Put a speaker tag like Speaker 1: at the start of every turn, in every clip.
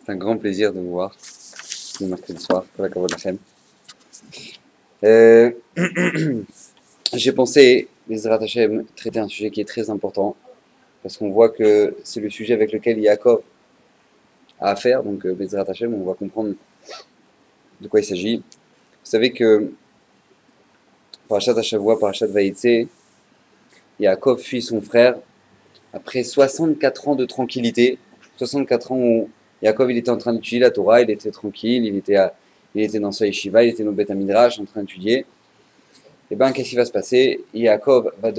Speaker 1: C'est un grand plaisir de vous voir le mercredi soir, pour la Kavod Hashem. J'ai pensé, Bezrat Hashem, traiter un sujet qui est très important, parce qu'on voit que c'est le sujet avec lequel Yaakov a affaire, donc Bezrat Hashem, on va comprendre de quoi il s'agit. Vous savez que Parashat Hashavua, Parashat Vaïtse, Yaakov fuit son frère après 64 ans de tranquillité, 64 ans où Yaakov il était en train d'étudier la Torah, il était tranquille, il était dans sa yeshiva, il était dans le Beth Midrash en train d'étudier. Et bien qu'est-ce qui va se passer? Yaakov va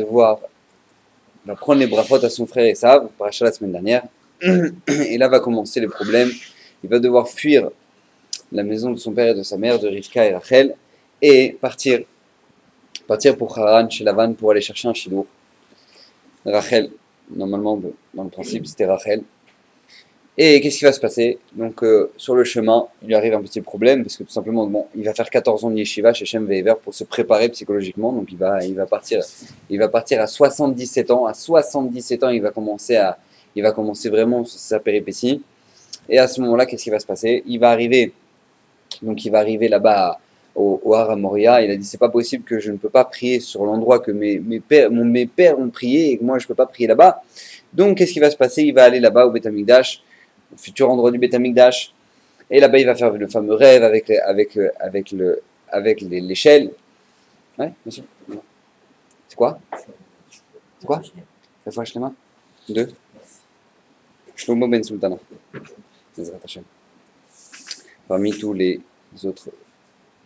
Speaker 1: prendre les brachot à son frère Esav, Parashat la semaine dernière, et là va commencer le problème. Il va devoir fuir la maison de son père et de sa mère, de Rivka et Rachel, et partir pour Haran, chez Lavan, pour aller chercher un chidour. Rachel, normalement, dans le principe, c'était Rachel. Et qu'est-ce qui va se passer? Donc, sur le chemin, il lui arrive un petit problème, parce que tout simplement, bon, il va faire 14 ans de yeshiva chez Shem Ve'ever pour se préparer psychologiquement. Donc, il va partir à 77 ans. À 77 ans, il va commencer vraiment sa péripétie. Et à ce moment-là, qu'est-ce qui va se passer? Il va arriver là-bas au Har Moria. Il a dit, c'est pas possible que je ne peux pas prier sur l'endroit que mes pères ont prié et que moi je peux pas prier là-bas. Donc qu'est-ce qui va se passer? Il va aller là-bas au Beth Amikdash, au futur endroit du Beth Amikdash, et là-bas il va faire le fameux rêve avec l'échelle. Ouais, monsieur. C'est quoi? La fois Shlema 2. Shlomo Ben Sultana. Parmi tous les autres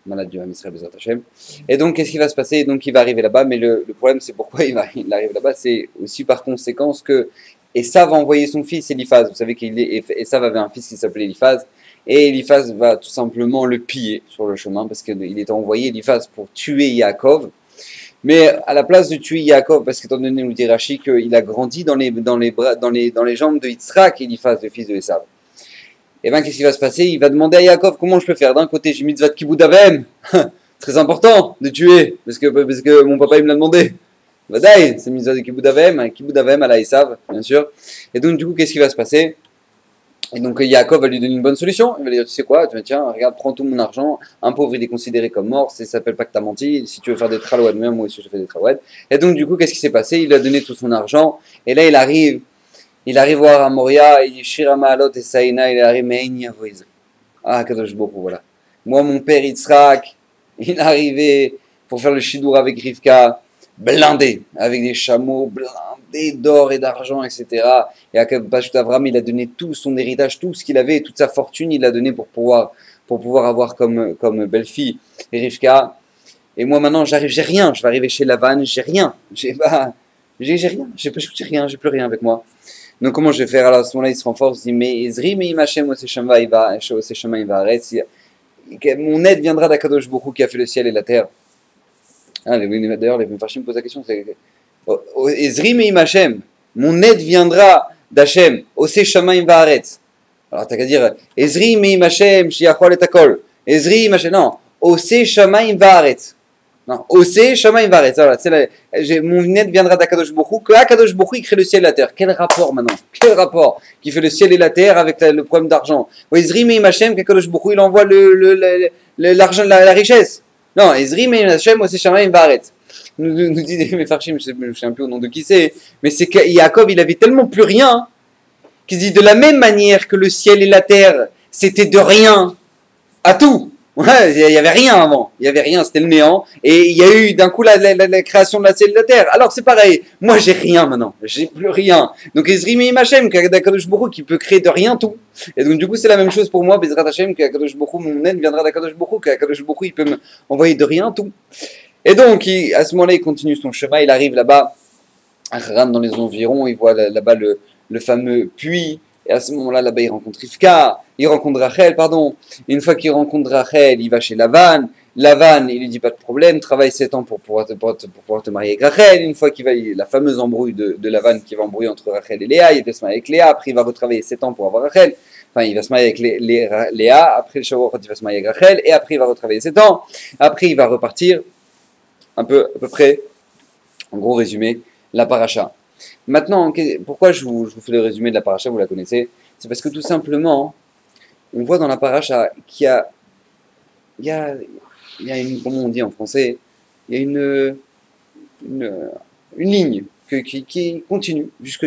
Speaker 1: malades du Ham Israël Bezrat Hashem. Et donc, qu'est-ce qui va se passer? Donc, il va arriver là-bas, mais le problème, c'est pourquoi il arrive là-bas, c'est aussi par conséquence que Esav va envoyer son fils Eliphaz. Vous savez qu'Esav avait un fils qui s'appelait Eliphaz, et Eliphaz va tout simplement le piller sur le chemin, parce qu'il était envoyé Eliphaz pour tuer Yaakov. Mais à la place de tuer Yaakov, parce qu'étant donné, nous dit Rashi, qu'il a grandi dans les jambes de Yitzhak, Eliphaz, le fils de Esav. Et bien, qu'est-ce qui va se passer? Il va demander à Yaakov comment je peux faire. D'un côté, j'ai mitzvah de Kibbout Avem, très important de tuer, parce que mon papa il me l'a demandé. Vadaï, c'est mitzvah de Kibbout Avem à la Esav, bien sûr. Et donc, du coup, qu'est-ce qui va se passer? Et donc, Yaakov va lui donner une bonne solution. Il va lui dire, tu sais quoi, tiens, regarde, prends tout mon argent. Un pauvre, il est considéré comme mort. Ça s'appelle pas que t'as menti. Si tu veux faire des tralouades, même moi aussi, je fais des tralouades. Et donc, du coup, qu'est-ce qui s'est passé? Il lui a donné tout son argent. Et là, il arrive voir à Moria, il dit Shira Ma'alot et Saïna, il arrive, mais il n'y a pas. Ah, Kadosh Bokhu, voilà. Moi, mon père Yitzhak, il est arrivé pour faire le Shidour avec Rivka, blindé, avec des chameaux, blindé d'or et d'argent, etc. Et à Pashut Avram, il a donné tout son héritage, tout ce qu'il avait, toute sa fortune, il l'a donné pour pouvoir avoir comme belle-fille Rivka. Et moi, maintenant, j'ai rien. Je vais arriver chez Lavan, j'ai rien. J'ai rien. J'ai plus rien avec moi. Donc comment je vais faire? Alors à ce moment-là, il se renforce, il dit, mais Ezri, mais Imachem, il va arrêter. Mon aide viendra d'Akadosh Baruch Hu qui a fait le ciel et la terre. D'ailleurs, les Mefarshim me posent la question, Ezri, mais Imachem, mon aide viendra d'Hachem, Ose Shamayim va arrêter. Alors t'as qu'à dire, Ezri, mais Imachem, Shiachol et Takol. Ezri, Imachem, non, Ose Shamayim va arrêter. Non, Ose Shamayim Varet. Voilà, mon aide viendra d'Akadosh Baruch Hu, que Akadosh Baruch Hu il crée le ciel et la terre. Quel rapport maintenant? Quel rapport qui fait le ciel et la terre avec le problème d'argent? Ezri Meim Hashem, qu'Akadosh Baruch Hu il envoie l'argent, la richesse. Non, Ezri Meim Hashem, Ose Shamayim Varet. Nous dit mes farchim, je ne sais un peu au nom de qui c'est, mais c'est que Yaakov il avait tellement plus rien qu'il dit de la même manière que le ciel et la terre c'était de rien à tout. Ouais, il n'y avait rien avant, il n'y avait rien, c'était le néant, et il y a eu d'un coup la création de la ciel et de la terre. Alors c'est pareil, moi j'ai rien maintenant, j'ai plus rien. Donc Ezri Meim Hashem, qu'Akadosh Baruch Hu qui peut créer de rien tout. Et donc du coup c'est la même chose pour moi, Bezrat Hashem, qu'Akadosh Baruch Hu, mon aide viendra d'Akadosh Baruch Hu, qu'Akadosh Baruch Hu il peut m'envoyer de rien tout. Et donc à ce moment-là il continue son chemin, il arrive là-bas, à Haran dans les environs, il voit là-bas le fameux puits. Et à ce moment-là, là-bas, il rencontre Rivka, il rencontre Rachel, pardon. Et une fois qu'il rencontre Rachel, il va chez Lavan. Lavan, il lui dit pas de problème, travaille 7 ans pour pouvoir te marier avec Rachel. Une fois qu'il va, la fameuse embrouille de Lavan qui va embrouiller entre Rachel et Léa, il va se marier avec Léa, après il va retravailler 7 ans pour avoir Rachel. Enfin, il va se marier avec Léa, après le Shavuot, il va se marier avec Rachel, et après il va retravailler 7 ans. Après, il va repartir, à peu près, en gros résumé, la paracha. Maintenant, pourquoi je vous fais le résumé de la paracha, vous la connaissez? C'est parce que tout simplement, on voit dans la paracha qu'il y a, il y a, il y a une, comment on dit en français, il y a une ligne qui continue jusque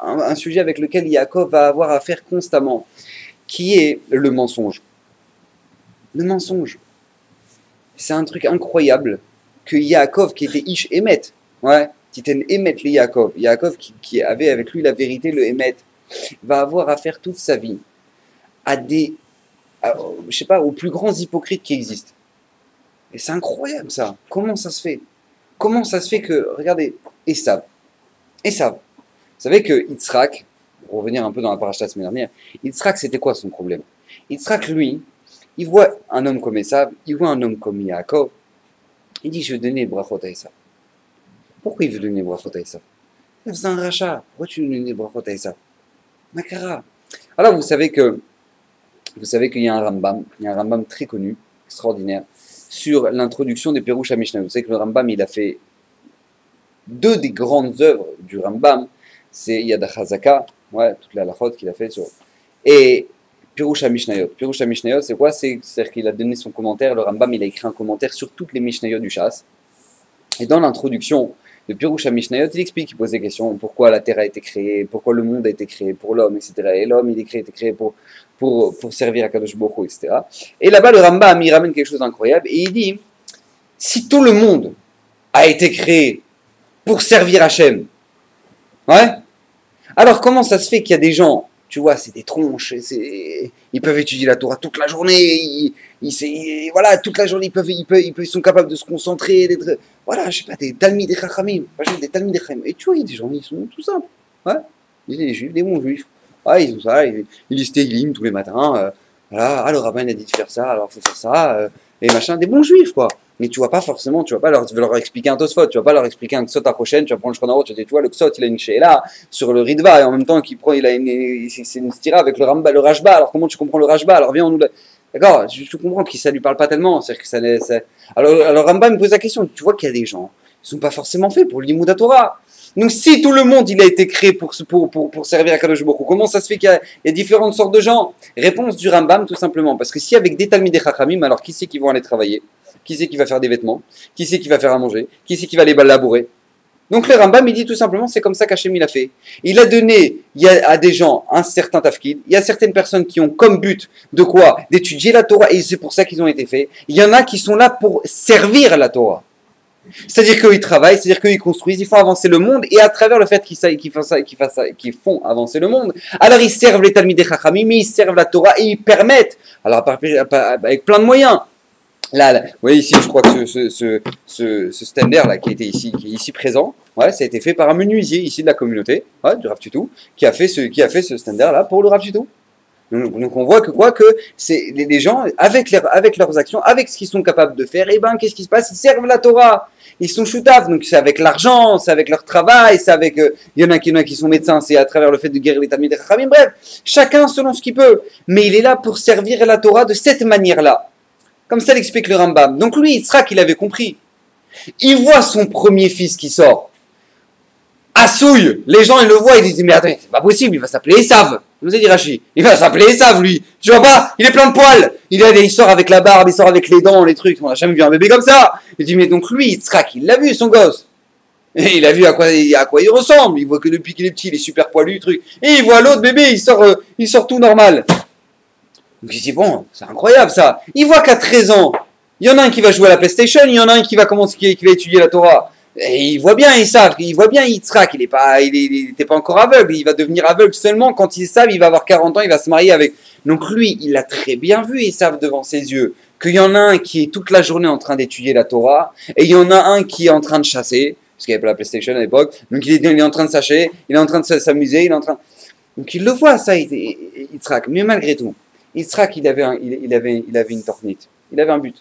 Speaker 1: un sujet avec lequel Yaakov va avoir à faire constamment, qui est le mensonge. Le mensonge. C'est un truc incroyable que Yaakov, qui était Ish Emet, ouais, Titen Emet le Yaakov, Yaakov qui avait avec lui la vérité, le Emet, va avoir à faire toute sa vie à je sais pas, aux plus grands hypocrites qui existent. Et c'est incroyable ça. Comment ça se fait? Comment ça se fait que, regardez, Esav. Vous savez que Yitzhak, pour revenir un peu dans la paracha la semaine dernière, Yitzhak, c'était quoi son problème? Yitzhak, lui, il voit un homme comme Esav, il voit un homme comme Yaakov, il dit, je vais donner les brachot à Esav. Pourquoi il veut donner les brachot à Esav? C'est un rachat. Pourquoi tu veux donner les brachot à Esav? Makara. Alors, vous savez qu'il y a un Rambam très connu, extraordinaire, sur l'introduction des Pérouches à Mishnah. Vous savez que le Rambam, il a fait deux des grandes œuvres du Rambam, c'est Yad HaChazaka, ouais, toute la halachot qu'il a fait sur, et Pirush HaMishnayot. Pirush HaMishnayot, c'est quoi? C'est-à-dire qu'il a donné son commentaire, le Rambam, il a écrit un commentaire sur toutes les Mishnayot du Shas. Et dans l'introduction de Pirush HaMishnayot, il explique, il pose des questions, pourquoi la terre a été créée, pourquoi le monde a été créé pour l'homme, etc. Et l'homme, il a été créé pour servir à Kadosh Baruch Hu, etc. Et là-bas, le Rambam, il ramène quelque chose d'incroyable, et il dit, si tout le monde a été créé pour servir Hachem, ouais, alors comment ça se fait qu'il y a des gens, tu vois, c'est des tronches, ils peuvent étudier la Torah toute la journée, voilà, toute la journée, ils sont capables de se concentrer, voilà, je sais pas, des Talmidei Chachamim, des Talmidei Chachamim. Et tu vois, il y a des gens, ils sont tout simples, ouais, des juifs, des bons juifs, ouais, ils ont ça, ils lisent Tehillim tous les matins, voilà, ah, le rabbin a dit de faire ça, alors il faut faire ça, et machin, des bons juifs, quoi. Mais tu vas pas leur expliquer un Tosfot, tu vas pas leur expliquer un Ksot à prochaine, tu vas prendre le Shulchan Aruch, tu vois, le Ksot, il a une Sheela sur le Ritva, et en même temps, c'est une stira avec le Rashba, alors comment tu comprends le Rashba? Alors viens, d'accord, je comprends que ça lui parle pas tellement, c'est-à-dire que alors Rambam me pose la question, tu vois qu'il y a des gens, ils sont pas forcément faits pour le Limud Torah. Donc si tout le monde, il a été créé pour servir à Kadosh Baruch Hu, comment ça se fait qu'il y a différentes sortes de gens? Réponse du Rambam, tout simplement, parce que si avec des Talmidei Chachamim, alors qui c'est qui vont aller travailler? Qui c'est qui va faire des vêtements? Qui c'est qui va faire à manger? Qui c'est qui va aller labourer? Donc le Rambam, il dit tout simplement, c'est comme ça qu'Hachem il a fait. Il a donné à des gens un certain tafkid. Il y a certaines personnes qui ont comme but de quoi? D'étudier la Torah, et c'est pour ça qu'ils ont été faits. Il y en a qui sont là pour servir la Torah. C'est-à-dire qu'ils travaillent, c'est-à-dire qu'ils construisent, ils font avancer le monde, et à travers le fait qu'ils font avancer le monde, alors ils servent les Talmidei Chachamim, ils servent la Torah, et ils permettent, alors avec plein de moyens. Là, vous voyez ici, je crois que ce stander là qui est ici présent, ouais, ça a été fait par un menuisier ici de la communauté, ouais, du Rav Tutu, qui a fait ce stander là pour le Rav Tutu. Donc on voit que c'est les gens avec leurs actions, avec ce qu'ils sont capables de faire, et ben qu'est-ce qui se passe? Ils servent la Torah, ils sont shutaf, donc c'est avec l'argent, c'est avec leur travail, c'est avec il y en a qui sont médecins, c'est à travers le fait de guérir les Talmidei Chachamim, bref, chacun selon ce qu'il peut, mais il est là pour servir la Torah de cette manière-là. Comme ça l'explique le Rambam. Donc lui, Yitzhak, il avait compris. Il voit son premier fils qui sort. Assouille. Les gens, ils le voient, ils disent, mais attends, c'est pas possible, il va s'appeler Esav. Vous avez dit Rachi. Il va s'appeler Esav, lui. Tu vois pas? Il est plein de poils. Il sort avec la barbe, il sort avec les dents, les trucs. On n'a jamais vu un bébé comme ça. Il dit, mais donc lui, Yitzhak, il l'a vu, son gosse. Et il a vu à quoi il ressemble. Il voit que depuis qu'il est petit, il est super poilu, truc. Et il voit l'autre bébé, il sort tout normal. Donc il dit, bon, c'est incroyable ça. Il voit qu'à 13 ans, il y en a un qui va jouer à la PlayStation, il y en a un qui va étudier la Torah. Et il voit bien Yitzhak, il n'était pas encore aveugle, il va devenir aveugle seulement quand il va avoir 40 ans, il va se marier avec. Donc lui, il a très bien vu Esav devant ses yeux, qu'il y en a un qui est toute la journée en train d'étudier la Torah, et il y en a un qui est en train de chasser, parce qu'il n'y avait pas la PlayStation à l'époque, donc il est en train de chasser, il est en train de s'amuser, Donc il le voit ça, Yitzhak, mais malgré tout. Yitzhak, il avait une tornite. Il avait un but.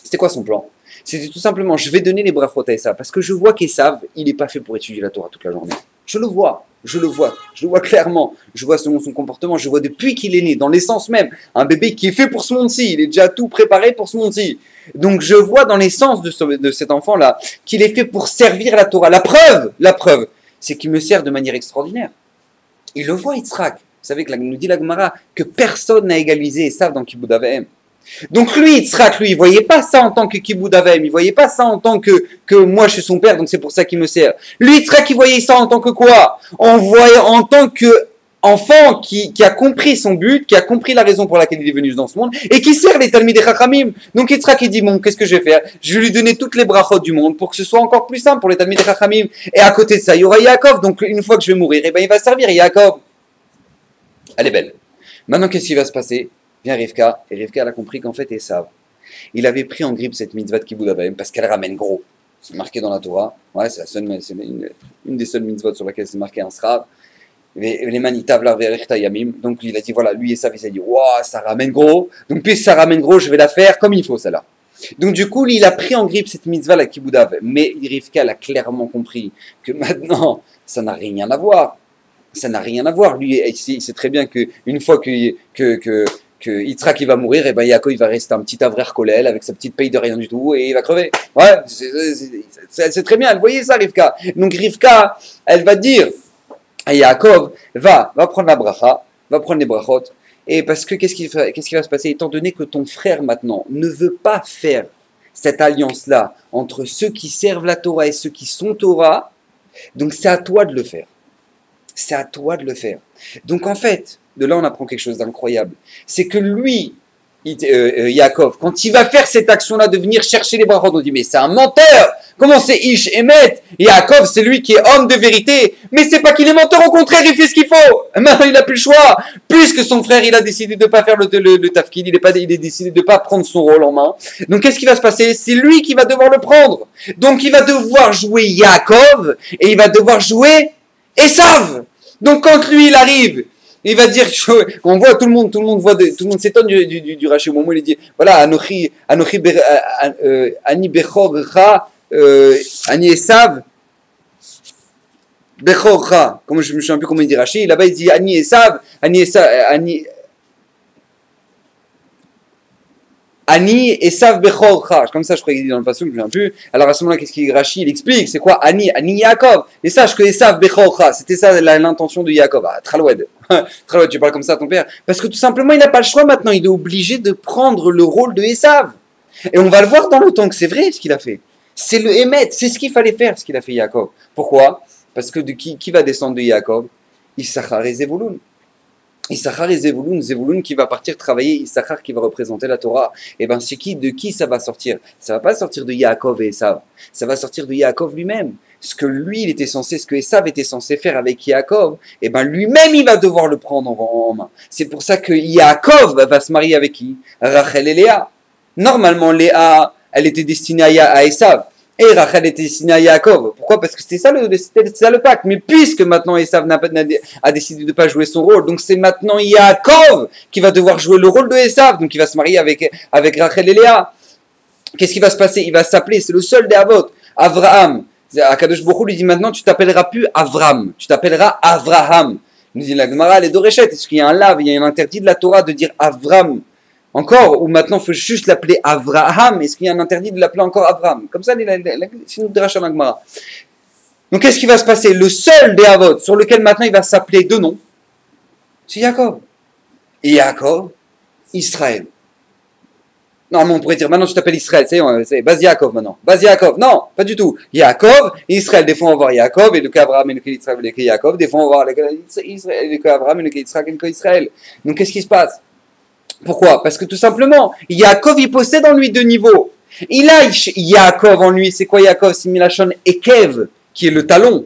Speaker 1: C'était quoi son plan? C'était tout simplement, je vais donner les brachot à Esav, parce que je vois qu'Esav, il n'est pas fait pour étudier la Torah toute la journée. Je le vois clairement. Je vois selon son comportement, je vois depuis qu'il est né, dans l'essence même, un bébé qui est fait pour ce monde-ci. Il est déjà tout préparé pour ce monde-ci. Donc je vois dans l'essence de cet enfant-là, qu'il est fait pour servir la Torah. La preuve, c'est qu'il me sert de manière extraordinaire. Il le voit, Yitzhak. savez que nous dit la Gemara que personne n'a égalisé Esav dans Kibbout Avihem. Donc lui, Yitzhak, lui, il voyait pas ça en tant que Kibbout Avihem, il voyait pas ça en tant que moi je suis son père, donc c'est pour ça qu'il me sert. Lui, Yitzhak, il voyait ça en tant que quoi? En tant que enfant qui a compris son but, qui a compris la raison pour laquelle il est venu dans ce monde, et qui sert les Talmidei Chachamim. Donc Yitzhak, il dit, bon, qu'est-ce que je vais faire? Je vais lui donner toutes les brachot du monde pour que ce soit encore plus simple pour les Talmidei Chachamim. Et à côté de ça, il y aura Yaakov, donc une fois que je vais mourir, eh ben, il va servir Yaakov. Elle est belle. Maintenant, qu'est-ce qui va se passer? Vient Rivka, et Rivka, elle a compris qu'en fait, Esav, il avait pris en grippe cette mitzvah de Kibbout Avihem parce qu'elle ramène gros. C'est marqué dans la Torah. Ouais, c'est une des seules mitzvot sur laquelle c'est marqué un srav. Les manitavlar verechta yamim. Donc il a dit voilà, lui Esav, il s'est dit waouh, ça ramène gros. Donc puisque ça ramène gros, je vais la faire comme il faut, celle-là. Donc du coup, il a pris en grippe cette mitzvah, la Kibbout Avihem. Mais Rivka, elle a clairement compris que maintenant, ça n'a rien à voir. Ça n'a rien à voir. Lui, il sait très bien qu'une fois que Yitzhak il va mourir, et ben Yaakov il va rester un petit avrer kolel avec sa petite paye de rien du tout et il va crever. Ouais, c'est très bien. Vous voyez ça, Rivka. Donc Rivka, elle va dire à Yaakov, va prendre la bracha, va prendre les brachot. Et parce que qu'est-ce qui va se passer? Étant donné que ton frère maintenant ne veut pas faire cette alliance-là entre ceux qui servent la Torah et ceux qui sont Torah, donc c'est à toi de le faire. C'est à toi de le faire. Donc en fait, de là on apprend quelque chose d'incroyable. C'est que lui, Yaakov, quand il va faire cette action-là de venir chercher les brachot, on dit mais c'est un menteur. Comment c'est Ish Emet? Yaakov, c'est lui qui est homme de vérité. Mais c'est pas qu'il est menteur, au contraire, il fait ce qu'il faut. Maintenant, il n'a plus le choix. Puisque son frère, il a décidé de ne pas faire le tafkid, il est décidé de ne pas prendre son rôle en main. Donc, qu'est-ce qui va se passer? C'est lui qui va devoir le prendre. Donc, il va devoir jouer Yaakov et il va devoir jouer Esav. Donc, quand lui, il arrive, il va dire, on voit tout le monde s'étonne du Rashi au moment où il dit, voilà, Ani Bechor Ra, Ani Esav, Bechor Ra. Comme je me souviens plus comment il dit Rashi, là-bas il dit Ani Esav, Ani Esav Bechor Cha. Comme ça, je crois qu'il dit dans le passage, je ne me souviens plus. Alors à ce moment-là, qu'est-ce qu'il dit Rashi? Il explique, c'est quoi Ani Yaakov. Et sache que Esav Bechor Cha, c'était ça l'intention de Yaakov. Ah, Traloued. Traloued, tu parles comme ça à ton père. Parce que tout simplement, il n'a pas le choix maintenant. Il est obligé de prendre le rôle de Esav. Et on va le voir dans le temps que c'est vrai ce qu'il a fait. C'est le Hémet, c'est ce qu'il fallait faire, ce qu'il a fait Yaakov. Pourquoi? Parce que de qui va descendre de Yaakov? Issachar et Zevulun. Issachar et Zevulun, Zevulun qui va partir travailler, Issachar qui va représenter la Torah. Et bien c'est de qui ça va sortir? Ça va pas sortir de Yaakov et Esav, ça va sortir de Yaakov lui-même. Ce que lui, il était censé, ce que Esav était censé faire avec Yaakov, et ben lui-même il va devoir le prendre en main. C'est pour ça que Yaakov va se marier avec qui? Rachel et Léa. Normalement Léa, elle était destinée à Esav. Et Rachel était destinée à Yaakov. Pourquoi? Parce que c'était ça le pacte. Mais puisque maintenant Esav a décidé de ne pas jouer son rôle, donc c'est maintenant Yaakov qui va devoir jouer le rôle de Esav. Donc il va se marier avec Rachel et Léa. Qu'est-ce qui va se passer? Il va s'appeler, c'est le seul des Avot, Avraham. Akadosh Baruch Hu lui dit maintenant tu t'appelleras plus Avram, tu t'appelleras Avraham. Il nous dit la Gemara, les Doréchet, est-ce qu'il y a un lave, il y a un interdit de la Torah de dire Avram? Encore, ou maintenant il faut juste l'appeler Avraham, est-ce qu'il y a un interdit de l'appeler encore Avram? Comme ça, c'est une dracha l'Agmara. Donc qu'est-ce qui va se passer? Le seul des Avot sur lequel maintenant il va s'appeler deux noms, c'est Yaakov. Et Yaakov, Israël. Normalement on pourrait dire maintenant tu t'appelles Israël, c'est Baz Yaakov maintenant. Baz Yaakov, non, pas du tout. Yaakov et Israël, des fois on va voir Yaakov et le cas Abraham et le cas Israël et le cas Yaakov, des fois on va voir le cas Abraham et le cas Israël et le cas Israël. Donc qu'est-ce qui se passe? Pourquoi? Parce que tout simplement, Yaakov, il possède en lui deux niveaux. Il a Yaakov en lui, c'est quoi Yaakov? C'est Milachon Ekev, qui est le talon.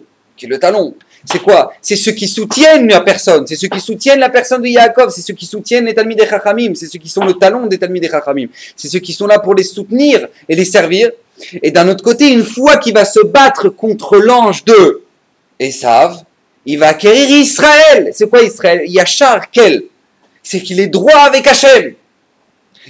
Speaker 1: C'est quoi? C'est ceux qui soutiennent la personne, c'est ceux qui soutiennent la personne de Yaakov, c'est ceux qui soutiennent les Talmidei Chachamim, c'est ceux qui sont le talon des Talmidei Chachamim, c'est ceux qui sont là pour les soutenir et les servir. Et d'un autre côté, une fois qu'il va se battre contre l'ange de Esav, il va acquérir Israël. C'est quoi Israël? Yachar Kel. C'est qu'il est droit avec Hachem.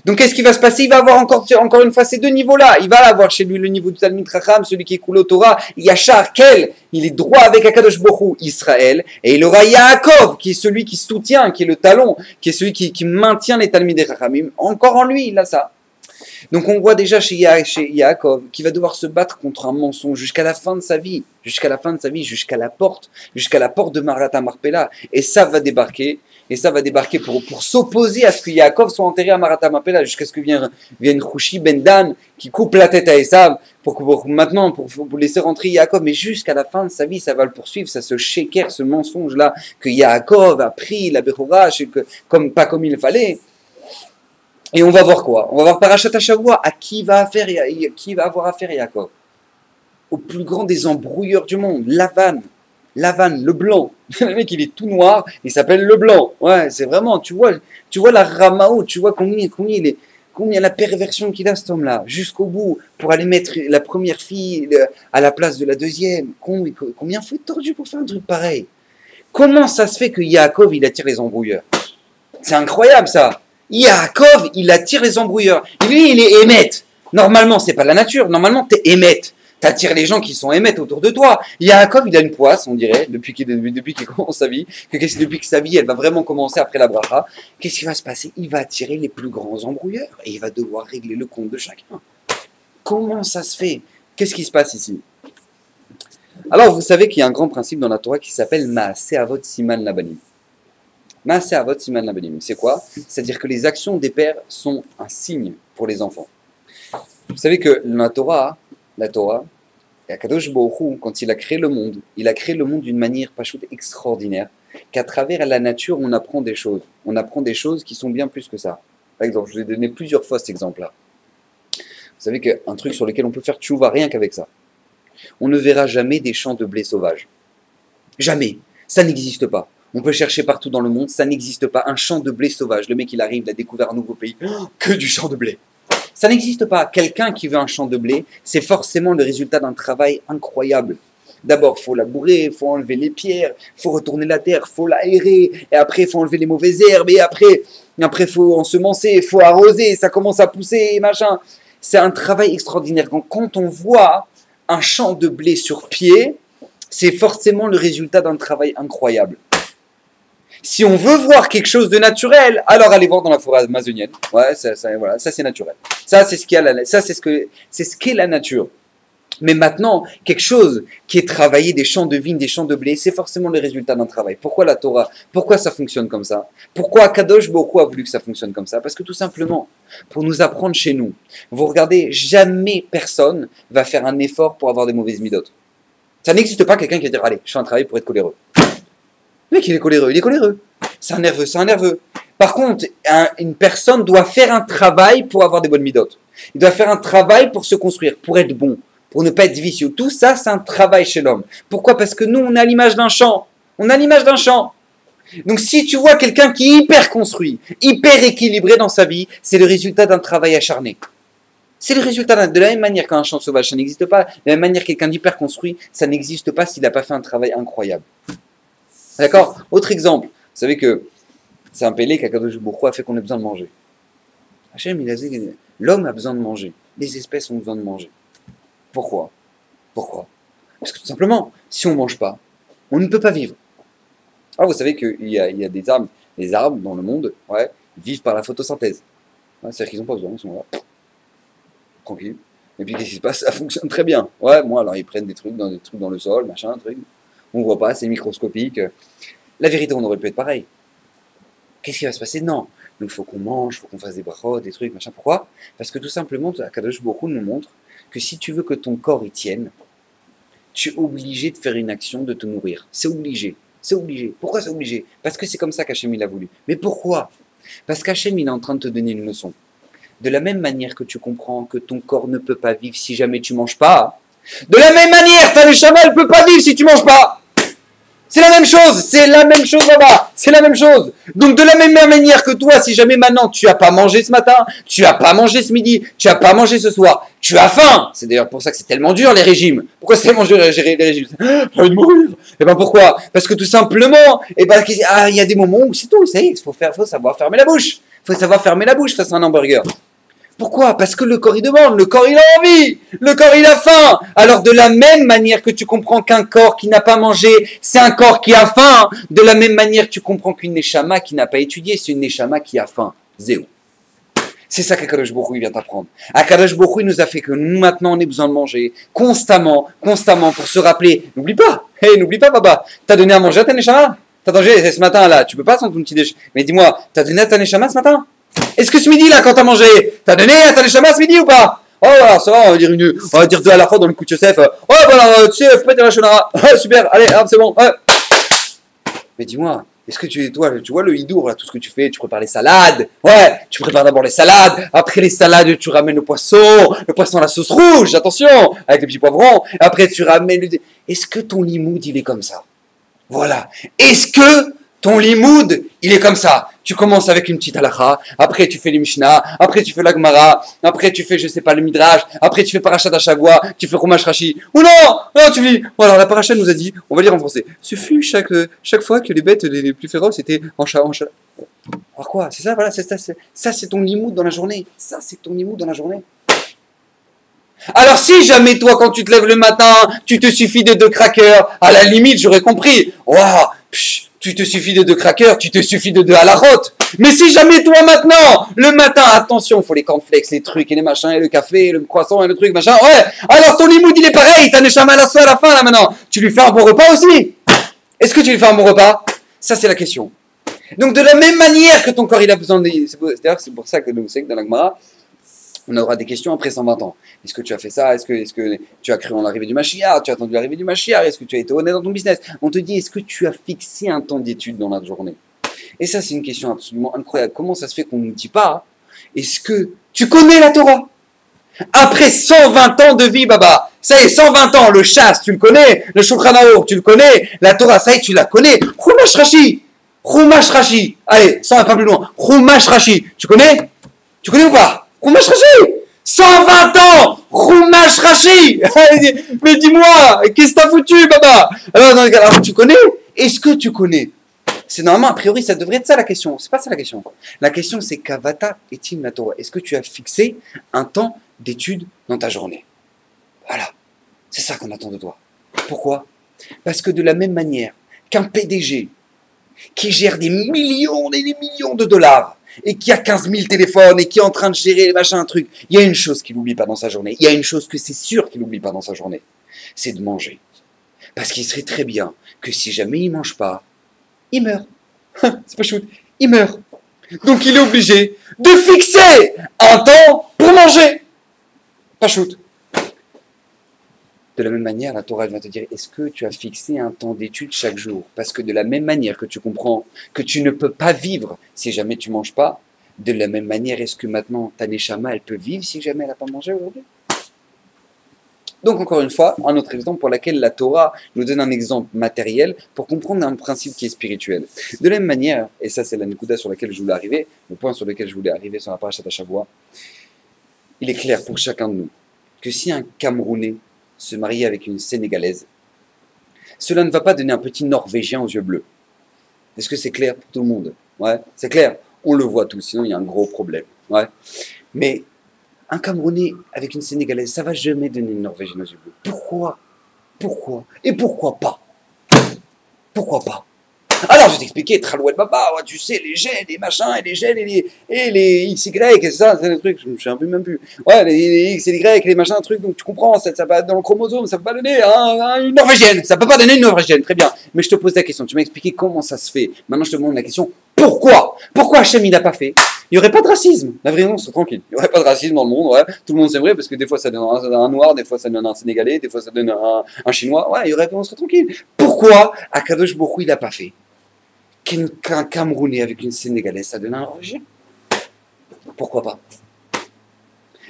Speaker 1: Donc qu'est-ce qui va se passer? Il va avoir encore une fois ces deux niveaux-là. Il va avoir chez lui le niveau du Talmid Chacham, celui qui est coulé au Torah, Yachar Kel, il est droit avec Akadosh Baruch Hu, Israël, et il aura Yaakov, qui est celui qui soutient, qui est le talon, qui est celui qui maintient les Talmidei Chachamim. Encore en lui, il a ça. Donc on voit déjà chez Yaakov qui va devoir se battre contre un mensonge jusqu'à la fin de sa vie, jusqu'à la porte de Marat Marpella. Et ça va débarquer. Et ça va débarquer pour s'opposer à ce que Yaakov soit enterré à Maratam Mapela, jusqu'à ce que vienne Hushi Ben Dan qui coupe la tête à Esav pour laisser rentrer Yaakov. Mais jusqu'à la fin de sa vie, ça va le poursuivre, ça se shaker, ce mensonge-là, que Yaakov a pris la Bechora, pas comme il fallait. Et on va voir quoi? On va voir Parashat Hashavua, à qui va avoir affaire Yaakov? Au plus grand des embrouilleurs du monde, Lavan, le blanc. Le mec, il est tout noir, il s'appelle le blanc. Ouais, c'est vraiment, tu vois la Ramao, tu vois combien la perversion qu'il a, cet homme-là, jusqu'au bout, pour aller mettre la première fille à la place de la deuxième. Combien faut être tordu pour faire un truc pareil? Comment ça se fait que Yaakov, il attire les embrouilleurs? C'est incroyable, ça. Yaakov, il attire les embrouilleurs. Lui, il est émette. Normalement, c'est pas la nature. Normalement, t'es émette. T'attires les gens qui sont émettes autour de toi. Yaakov, il a une poisse, on dirait, depuis qu'il commence sa vie. Depuis que sa vie, elle va vraiment commencer après la bracha. Qu'est-ce qui va se passer? Il va attirer les plus grands embrouilleurs. Et il va devoir régler le compte de chacun. Comment ça se fait? Qu'est-ce qui se passe ici? Alors, vous savez qu'il y a un grand principe dans la Torah qui s'appelle Maaseh Avot Siman Labanim. Maaseh Avot Siman Labanim, c'est quoi? C'est-à-dire que les actions des pères sont un signe pour les enfants. Vous savez que la Torah, et Akadosh Baruch Hu, quand il a créé le monde d'une manière pachoute extraordinaire, qu'à travers la nature, on apprend des choses. On apprend des choses qui sont bien plus que ça. Par exemple, je vous ai donné plusieurs fois cet exemple-là. Vous savez qu'un truc sur lequel on peut faire tchouva rien qu'avec ça. On ne verra jamais des champs de blé sauvages. Jamais. Ça n'existe pas. On peut chercher partout dans le monde, ça n'existe pas. Un champ de blé sauvage. Le mec, il arrive, il a découvert un nouveau pays. Que du champ de blé. Ça n'existe pas. Quelqu'un qui veut un champ de blé, c'est forcément le résultat d'un travail incroyable. D'abord, il faut labourer, il faut enlever les pierres, il faut retourner la terre, il faut l'aérer, et après, il faut enlever les mauvaises herbes, et après, il faut ensemencer, il faut arroser, ça commence à pousser, et machin. C'est un travail extraordinaire. Quand on voit un champ de blé sur pied, c'est forcément le résultat d'un travail incroyable. Si on veut voir quelque chose de naturel, alors allez voir dans la forêt amazonienne. Ouais, voilà, ça c'est naturel. Ça c'est ce qu'est la nature. Mais maintenant, quelque chose qui est travaillé, des champs de vignes, des champs de blé, c'est forcément le résultat d'un travail. Pourquoi la Torah? Pourquoi ça fonctionne comme ça? Pourquoi Kadosh Baruch Hu a voulu que ça fonctionne comme ça? Parce que tout simplement, pour nous apprendre chez nous, vous regardez, jamais personne va faire un effort pour avoir des mauvaises midotes. Ça n'existe pas quelqu'un qui va dire, allez, je fais un travail pour être coléreux. Le mec, il est coléreux. C'est un nerveux. Par contre, une personne doit faire un travail pour avoir des bonnes midotes. Il doit faire un travail pour se construire, pour être bon, pour ne pas être vicieux. Tout ça, c'est un travail chez l'homme. Pourquoi? Parce que nous, on a l'image d'un champ. Donc, si tu vois quelqu'un qui est hyper construit, hyper équilibré dans sa vie, c'est le résultat d'un travail acharné. C'est le résultat de la même manière qu'un champ sauvage, ça n'existe pas. De la même manière, quelqu'un d'hyper construit, ça n'existe pas s'il n'a pas fait un travail incroyable. D'accord? Autre exemple. Vous savez que c'est un pélé qu'Akadosh Baruch Hu a fait qu'on ait besoin de manger. Hachem, il a dit l'homme a besoin de manger. Les espèces ont besoin de manger. Pourquoi? Parce que tout simplement, si on ne mange pas, on ne peut pas vivre. Alors vous savez qu'il y a des arbres. Les arbres dans le monde, vivent par la photosynthèse. C'est-à-dire qu'ils n'ont pas besoin, ils sont là, tranquilles. Et puis qu'est-ce qui se passe? Ça fonctionne très bien. Alors ils prennent des trucs dans le sol, machin, truc. On ne voit pas, c'est microscopique. La vérité, on aurait pu être pareil. Qu'est-ce qui va se passer? Non. Donc, il faut qu'on mange, il faut qu'on fasse des brachot, des trucs, machin. Pourquoi? Parce que tout simplement, Akadosh Baruch Hu nous montre que si tu veux que ton corps y tienne, tu es obligé de faire une action de te nourrir. C'est obligé. Pourquoi c'est obligé? Parce que c'est comme ça qu'Hachem il a voulu. Mais pourquoi? Parce qu'Hachem il est en train de te donner une leçon. De la même manière que tu comprends que ton corps ne peut pas vivre si jamais tu ne manges pas, de la même manière, ta neshama ne peut pas vivre si tu ne manges pas. C'est la même chose là-bas, c'est la même chose. Donc de la même manière que toi, si jamais maintenant tu n'as pas mangé ce matin, tu n'as pas mangé ce midi, tu n'as pas mangé ce soir, tu as faim. C'est d'ailleurs pour ça que c'est tellement dur les régimes. Pourquoi c'est tellement dur les régimes? J'ai envie de mourir. Et ben pourquoi? Parce que tout simplement, il y a des moments où c'est tout, ça y est, il faut savoir fermer la bouche. Il faut savoir fermer la bouche face à un hamburger. Pourquoi? Parce que le corps il demande, le corps il a envie, le corps il a faim. Alors de la même manière que tu comprends qu'un corps qui n'a pas mangé, c'est un corps qui a faim, de la même manière tu comprends qu'une neshama qui n'a pas étudié, c'est une neshama qui a faim. Zéro. C'est ça qu'Akadosh Baruch Hu vient t'apprendre. Akadosh Baruch Hu nous a fait que nous maintenant on ait besoin de manger constamment pour se rappeler. N'oublie pas, Baba, t'as donné à manger à ta neshama? T'as mangé ce matin là, tu peux pas sans ton petit déj. Mais dis-moi, t'as donné à ta neshama ce matin? Est-ce que ce midi là, quand t'as mangé, t'as donné à ta neshama ce midi ou pas? Oh voilà, ça va, on va dire deux à la fois dans le coup de Yosef. Oh voilà, tu sais, faut pas dire la shonara. Ouais, super, allez, hop, c'est bon. Ouais. Mais dis-moi, est-ce que tu vois le hidour là, tout ce que tu fais, tu prépares les salades. Ouais, tu prépares d'abord les salades. Après les salades, tu ramènes le poisson à la sauce rouge, attention, avec les petits poivrons. Après tu ramènes le. Est-ce que ton limoud il est comme ça? Voilà. Est-ce que ton limoud, il est comme ça? Tu commences avec une petite halakha, après tu fais les Mishnah, après tu fais la Gemara, après tu fais, je sais pas, le Midrash, après tu fais Parashat Hashavua, tu fais Chumash Rashi. Ou non, non, tu dis, voilà, la Parashat nous a dit, on va lire en français, ce fut chaque fois que les bêtes les plus féroces étaient en chat. Alors quoi? C'est ça, voilà, ça c'est ton limoud dans la journée. Ça c'est ton limoud dans la journée. Alors si jamais toi, quand tu te lèves le matin, tu te suffis de 2 crackers, à la limite, j'aurais compris. Waouh, tu te suffis de 2 crackers, tu te suffis de 2 halachot. Mais si jamais toi maintenant, le matin, attention, il faut les cornflakes, les trucs et les machins, et le café, et le croissant, et le truc, machin, ouais. Alors ton limoud, il est pareil, t'as neshama à la fin, là, maintenant. Tu lui fais un bon repas aussi. Est-ce que tu lui fais un bon repas? Ça, c'est la question. Donc de la même manière que ton corps, il a besoin de... D'ailleurs, c'est pour ça que nous, c'est que dans la Gemara, on aura des questions après 120 ans. Est-ce que tu as fait ça? Est-ce que tu as cru en l'arrivée du Mashiach? Tu as attendu l'arrivée du Mashiach? Est-ce que tu as été honnête dans ton business? On te dit, est-ce que tu as fixé un temps d'étude dans la journée? Et ça, c'est une question absolument incroyable. Comment ça se fait qu'on ne nous dit pas, est-ce que tu connais la Torah? Après 120 ans de vie, Baba, ça y est, 120 ans, le chasse, tu le connais, le Shulchan Aruch, tu le connais, la Torah, ça y est, tu la connais. Chumash Rashi. Allez, ça va pas plus loin. Chumash Rashi. Tu connais ou pas? Chumash Rashi. 120 ans, Chumash Rashi. Mais dis-moi, qu'est-ce que t'as foutu, Baba? Alors, tu connais? Est-ce que tu connais? C'est normalement, a priori, ça devrait être ça la question. C'est pas ça la question. La question, c'est Kavata etim la Torah. Est-ce que tu as fixé un temps d'étude dans ta journée? Voilà. C'est ça qu'on attend de toi. Pourquoi? Parce que de la même manière qu'un PDG qui gère des millions et des millions de dollars et qui a 15 000 téléphones et qui est en train de gérer les machins, un truc, il y a une chose qu'il n'oublie pas dans sa journée. Il y a une chose que c'est sûr qu'il n'oublie pas dans sa journée. C'est de manger. Parce qu'il serait très bien que si jamais il ne mange pas, il meurt. C'est pas shoot. Il meurt. Donc il est obligé de fixer un temps pour manger. Pas shoot. De la même manière, la Torah va te dire, est-ce que tu as fixé un temps d'étude chaque jour? Parce que de la même manière que tu comprends que tu ne peux pas vivre si jamais tu ne manges pas, de la même manière, est-ce que maintenant ta neshama, elle peut vivre si jamais elle n'a pas mangé aujourd'hui? Donc encore une fois, un autre exemple pour lequel la Torah nous donne un exemple matériel pour comprendre un principe qui est spirituel. De la même manière, et ça c'est la nekuda sur laquelle je voulais arriver, le point sur lequel je voulais arriver sur la parashat Hashavua, il est clair pour chacun de nous que si un Camerounais se marie avec une Sénégalaise, cela ne va pas donner un petit Norvégien aux yeux bleus. Est-ce que c'est clair pour tout le monde? Ouais, c'est clair. On le voit tous, sinon il y a un gros problème. Ouais. Mais un Camerounais avec une Sénégalaise, ça va jamais donner une Norvégienne aux yeux bleus. Pourquoi? Et pourquoi pas? Pourquoi pas? Alors, je vais t'expliquer, Tralouette Baba, ouais, tu sais, les gènes, les machins, et les gènes, et les XY, et ça, c'est des trucs, je me souviens plus même plus. Ouais, les X et les Y, les machins, trucs, donc tu comprends, ça va dans le chromosome, ça peut pas donner une Norvégienne, ça peut pas donner une Norvégienne, très bien. Mais je te pose la question, tu m'as expliqué comment ça se fait. Maintenant, je te demande la question, pourquoi? Pourquoi Hachem, il n'a pas fait? Il n'y aurait pas de racisme. La vraie réponse, c'est tranquille. Il n'y aurait pas de racisme dans le monde, ouais. Tout le monde s'aimerait parce que des fois ça donne un noir, des fois ça donne un Sénégalais, des fois ça donne un Chinois. Ouais, il y aurait pas, on serait tranquille. Pourquoi Akadosh Baruch Hu, il n'a pas fait qu'un Camerounais avec une Sénégalaise, ça donne un Norvégien? Pourquoi pas?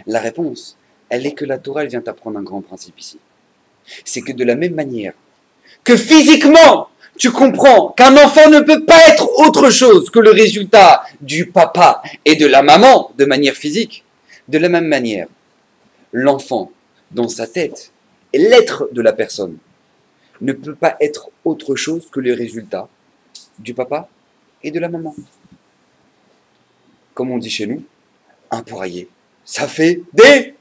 Speaker 1: La réponse, elle est que la Torah, elle vient t'apprendre un grand principe ici. C'est que de la même manière que physiquement, tu comprends qu'un enfant ne peut pas être autre chose que le résultat du papa et de la maman de manière physique. De la même manière, l'enfant, dans sa tête, et l'être de la personne, ne peut pas être autre chose que le résultat du papa et de la maman. Comme on dit chez nous, un poirier, ça fait des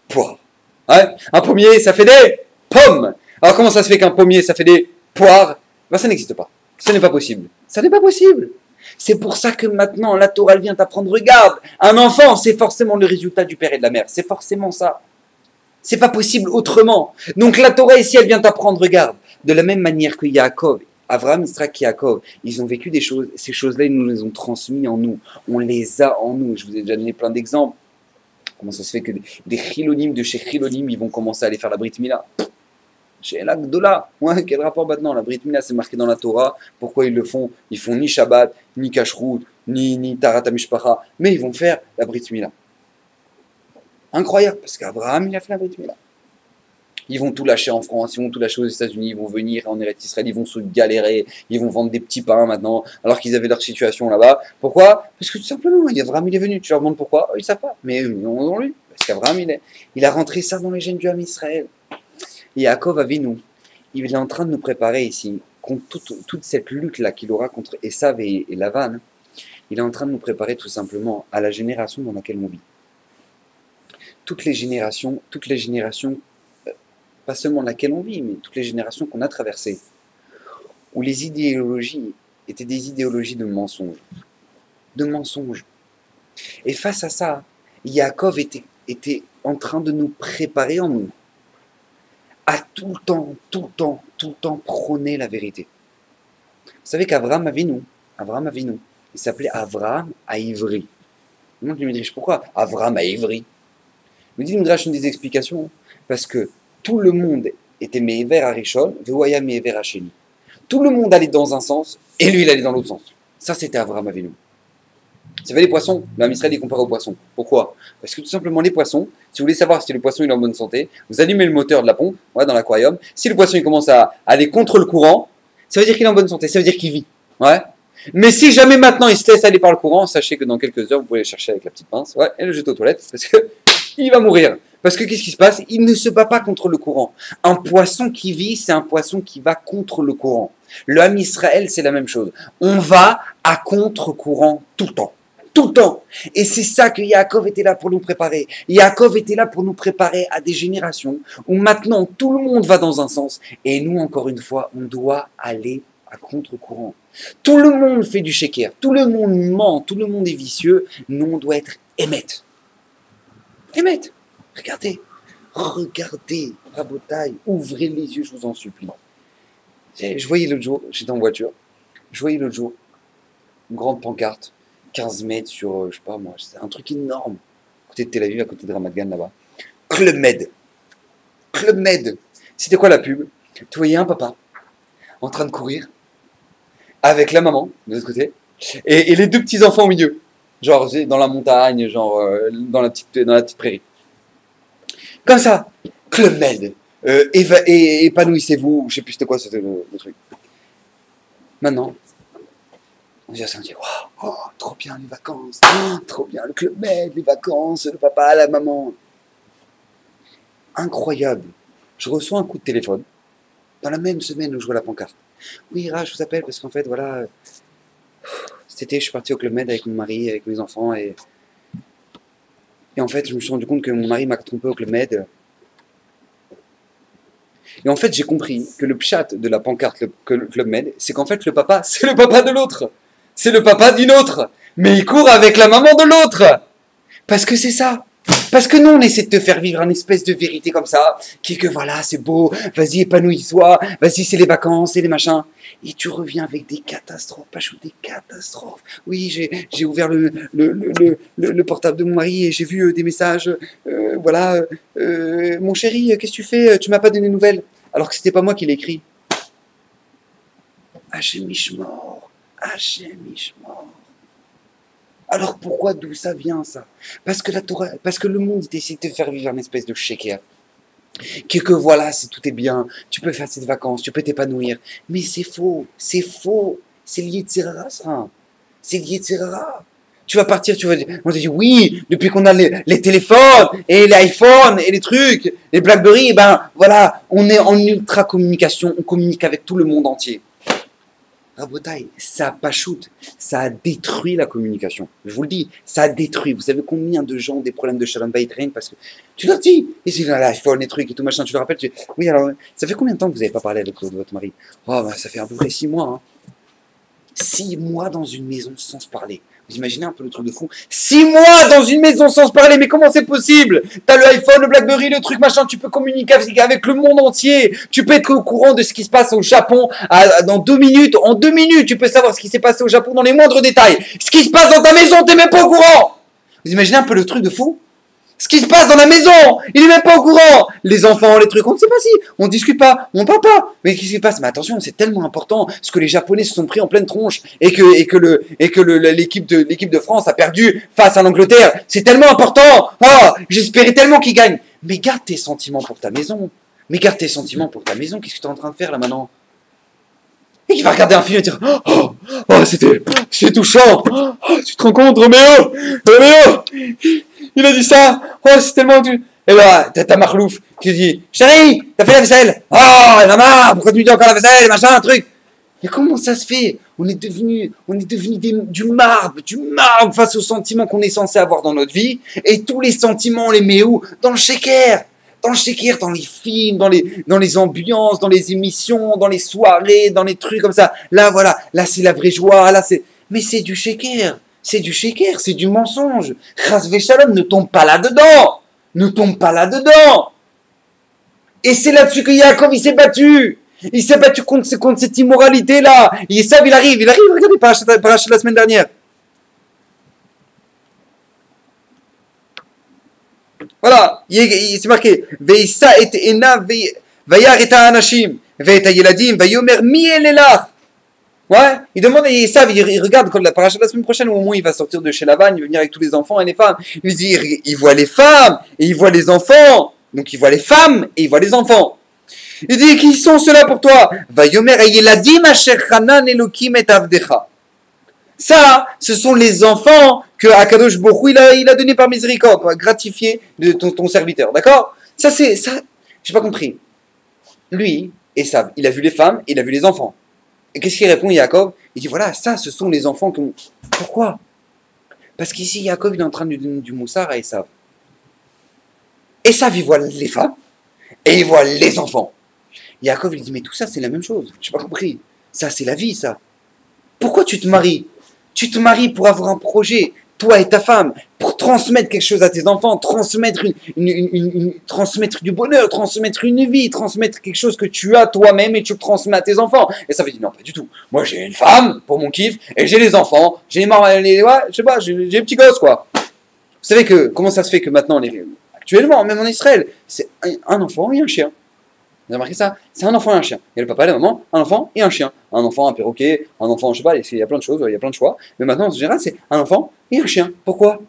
Speaker 1: poires. Ouais, un pommier, ça fait des pommes. Alors comment ça se fait qu'un pommier, ça fait des poires? Ben, ça n'existe pas. Ce n'est pas possible. Ça n'est pas possible. C'est pour ça que maintenant, la Torah vient t'apprendre, regarde, un enfant, c'est forcément le résultat du père et de la mère. C'est forcément ça. C'est pas possible autrement. Donc la Torah ici, elle vient t'apprendre, regarde, de la même manière que Yaakov, Avraham, Yitzhak, Yaakov, ils ont vécu des choses, ces choses-là, ils nous les ont transmises en nous. On les a en nous. Je vous ai déjà donné plein d'exemples. Comment ça se fait que des chilonim de chez chilonim, ils vont commencer à aller faire la Brit Mila? Chez la Gdola. Ouais, quel rapport maintenant? La Brit Mila, c'est marqué dans la Torah. Pourquoi ils le font? Ils font ni Shabbat, ni Kashrut, ni Tarat HaMishpacha, mais ils vont faire la Brit Mila. Incroyable, parce qu'Abraham, il a fait la Brit Mila. Ils vont tout lâcher en France, ils vont tout lâcher aux États-Unis, ils vont venir en Eretz Israël, ils vont se galérer, ils vont vendre des petits pains maintenant, alors qu'ils avaient leur situation là-bas. Pourquoi? Parce que tout simplement, Abraham, il est venu. Tu leur demandes pourquoi? Ils ne savent pas. Mais ils ont lui. Parce qu'Abraham, il a rentré ça dans les gènes du Ham Israël. Et Yaakov Avinu, il est en train de nous préparer ici, contre toute cette lutte-là qu'il aura contre Esav et Lavan. Il est en train de nous préparer tout simplement à la génération dans laquelle on vit. Toutes les générations, pas seulement laquelle on vit, mais toutes les générations qu'on a traversées, où les idéologies étaient des idéologies de mensonges. De mensonges. Et face à ça, Yaakov était en train de nous préparer en nous à tout le temps prôner la vérité. Vous savez qu'Avraham Avinu, il s'appelait Avraham à Ivry. Le monde lui dit pourquoi Avraham à Ivry. Il me dit, il me donne des explications, parce que tout le monde était Me'ever à Rishon, Veoya Me'ever à Sheni. Tout le monde allait dans un sens, et lui, il allait dans l'autre sens. Ça, c'était Avraham Avinu. Vous savez, les poissons, l'homme Israël est comparé aux poissons. Pourquoi? Parce que tout simplement, les poissons, si vous voulez savoir si le poisson est en bonne santé, vous allumez le moteur de la pompe, ouais, dans l'aquarium. Si le poisson il commence à aller contre le courant, ça veut dire qu'il est en bonne santé, ça veut dire qu'il vit. Ouais. Mais si jamais maintenant il se laisse aller par le courant, sachez que dans quelques heures, vous pouvez le chercher avec la petite pince, ouais, et le jeter aux toilettes, parce que il va mourir. Parce que qu'est-ce qui se passe? Il ne se bat pas contre le courant. Un poisson qui vit, c'est un poisson qui va contre le courant. Le Ham Israël, c'est la même chose. On va à contre-courant tout le temps. Tout le temps. Et c'est ça que Yaakov était là pour nous préparer. Yaakov était là pour nous préparer à des générations où maintenant tout le monde va dans un sens. Et nous, encore une fois, on doit aller à contre-courant. Tout le monde fait du sheker. Tout le monde ment. Tout le monde est vicieux. Nous, on doit être émette. Émette. Regardez. Regardez. Rabotaille. Ouvrez les yeux, je vous en supplie. Je voyais l'autre jour, j'étais en voiture. Je voyais l'autre jour une grande pancarte. 15 mètres sur, je sais pas moi, c'est un truc énorme. À côté de Tel Aviv, à côté de Ramat Gan là-bas. Club Med. Club Med. C'était quoi la pub? Tu voyais un papa en train de courir avec la maman de l'autre côté et les deux petits enfants au milieu. Genre dans la montagne, genre dans la petite prairie. Comme ça. Club Med. Épanouissez-vous. Je sais plus c'était quoi c'était le truc. Maintenant. On se dit, oh, trop bien les vacances, oh, trop bien le Club Med, les vacances, le papa, la maman. Incroyable. Je reçois un coup de téléphone dans la même semaine où je vois la pancarte. Oui, Ra, je vous appelle parce qu'en fait, voilà, cet été, je suis parti au Club Med avec mon mari, avec mes enfants, et en fait, je me suis rendu compte que mon mari m'a trompé au Club Med. Et en fait, j'ai compris que le pchat de la pancarte le Club Med, c'est qu'en fait, le papa, c'est le papa de l'autre. C'est le papa d'une autre. Mais il court avec la maman de l'autre. Parce que c'est ça. Parce que nous, on essaie de te faire vivre une espèce de vérité comme ça, qui est que voilà, c'est beau, vas-y, épanouis-toi, vas-y, c'est les vacances, c'est les machins. Et tu reviens avec des catastrophes, pas chaud, des catastrophes. Oui, j'ai ouvert le portable de mon mari et j'ai vu des messages, voilà, mon chéri, qu'est-ce que tu fais? Tu m'as pas donné de nouvelles. Alors que c'était pas moi qui l'ai écrit. Hachem Ishmor, Hachem Ishmor. Alors pourquoi, d'où ça vient ça? Parce que la Torah, parce que le monde essaie de te faire vivre une espèce de sheker. Que voilà, tout est bien, tu peux faire cette vacances, tu peux t'épanouir. Mais c'est faux, c'est faux. C'est lié de Serra, ça. C'est lié de Serra. Tu vas partir, on te dit oui, depuis qu'on a les téléphones et les iPhones et les trucs, les Blackberry, ben voilà, on est en ultra communication, on communique avec tout le monde entier. Rabotaille, ça a pas shoot, ça a détruit la communication. Je vous le dis, ça a détruit. Vous savez combien de gens ont des problèmes de Shalom Bayit Rein parce que tu leur dis, et c'est l'iPhone, les trucs et tout machin, tu le rappelles, oui alors, ça fait combien de temps que vous n'avez pas parlé avec votre mari? Oh, ben, ça fait à peu près 6 mois. 6 mois dans une maison sans se parler. Vous imaginez un peu le truc de fou? 6 mois dans une maison sans se parler, mais comment c'est possible? T'as le iPhone, le BlackBerry, le truc machin, tu peux communiquer avec le monde entier. Tu peux être au courant de ce qui se passe au Japon dans 2 minutes. En 2 minutes, tu peux savoir ce qui s'est passé au Japon dans les moindres détails. Ce qui se passe dans ta maison, t'es même pas au courant. Vous imaginez un peu le truc de fou? Ce qui se passe dans la maison, il est même pas au courant. Les enfants, les trucs, on ne sait pas si, on discute pas, on parle pas. Mais qu'est-ce qui se passe? Mais attention, c'est tellement important, ce que les Japonais se sont pris en pleine tronche et que l'équipe de France a perdu face à l'Angleterre. C'est tellement important. Oh, j'espérais tellement qu'ils gagnent. Mais garde tes sentiments pour ta maison. Qu'est-ce que tu es en train de faire là maintenant? Et il va regarder un film et dire c'est touchant. Oh, tu te rends compte, Roméo? Il a dit ça. Oh, c'est tellement... Et là, t'as Marlouf qui dit, chérie, t'as fait la vaisselle? Oh, maman, pourquoi tu me dis encore la vaisselle, machin, un truc? Mais comment ça se fait? On est devenu du marbre face aux sentiments qu'on est censé avoir dans notre vie. Et tous les sentiments, on les met où? Dans le shaker. Dans les films, dans les ambiances, dans les émissions, dans les soirées, dans les trucs comme ça. Là, voilà, là c'est la vraie joie, mais c'est du shaker. C'est du mensonge. Chasvé Shalom, ne tombe pas là-dedans. Et c'est là-dessus que Yaakov, il s'est battu. Il s'est battu contre cette immoralité-là. Il arrive, regardez, parachat la semaine dernière. Voilà, c'est marqué. Veissa et ena vayar et anashim, veita yeladim, vayomer mi elelach. Ouais, il demande, et ça, il regarde quand la paracha de la semaine prochaine, au moment où il va sortir de chez Lavan, il va venir avec tous les enfants et les femmes. Il dit, il voit les femmes et il voit les enfants. Donc il voit les femmes et il voit les enfants. Il dit, qui sont ceux-là pour toi? Vayomer yeladim asher chanan elokim et avdecha. Ça, ce sont les enfants que Akadosh Baruch Hu, il a donné par miséricorde, pour gratifier de ton serviteur, d'accord? Ça, j'ai pas compris. Lui, Esav, il a vu les femmes, il a vu les enfants. Et qu'est-ce qu'il répond, Yaakov? Il dit, voilà, ça, ce sont les enfants que... Pourquoi? Parce qu'ici, Yaakov, il est en train de donner du moussard à Esav. Esav, il voit les femmes, et il voit les enfants. Yaakov, il dit, mais tout ça, c'est la même chose. J'ai pas compris. Ça, c'est la vie, ça. Pourquoi tu te maries? Tu te maries pour avoir un projet, toi et ta femme, pour transmettre quelque chose à tes enfants, transmettre transmettre du bonheur, transmettre une vie, transmettre quelque chose que tu as toi-même et tu le transmets à tes enfants. Et ça veut dire non, pas du tout. Moi, j'ai une femme pour mon kiff et j'ai les enfants, j'ai je sais pas, j'ai les petits gosses, quoi. Vous savez comment ça se fait que maintenant, actuellement, même en Israël, c'est un enfant et un chien. Vous avez remarqué ça? C'est un enfant et un chien. Il y a le papa et la maman, un enfant et un chien. Un enfant, un perroquet, un enfant, je sais pas, il y a plein de choses, il y a plein de choix. Mais maintenant, en général, c'est un enfant et un chien. Pourquoi?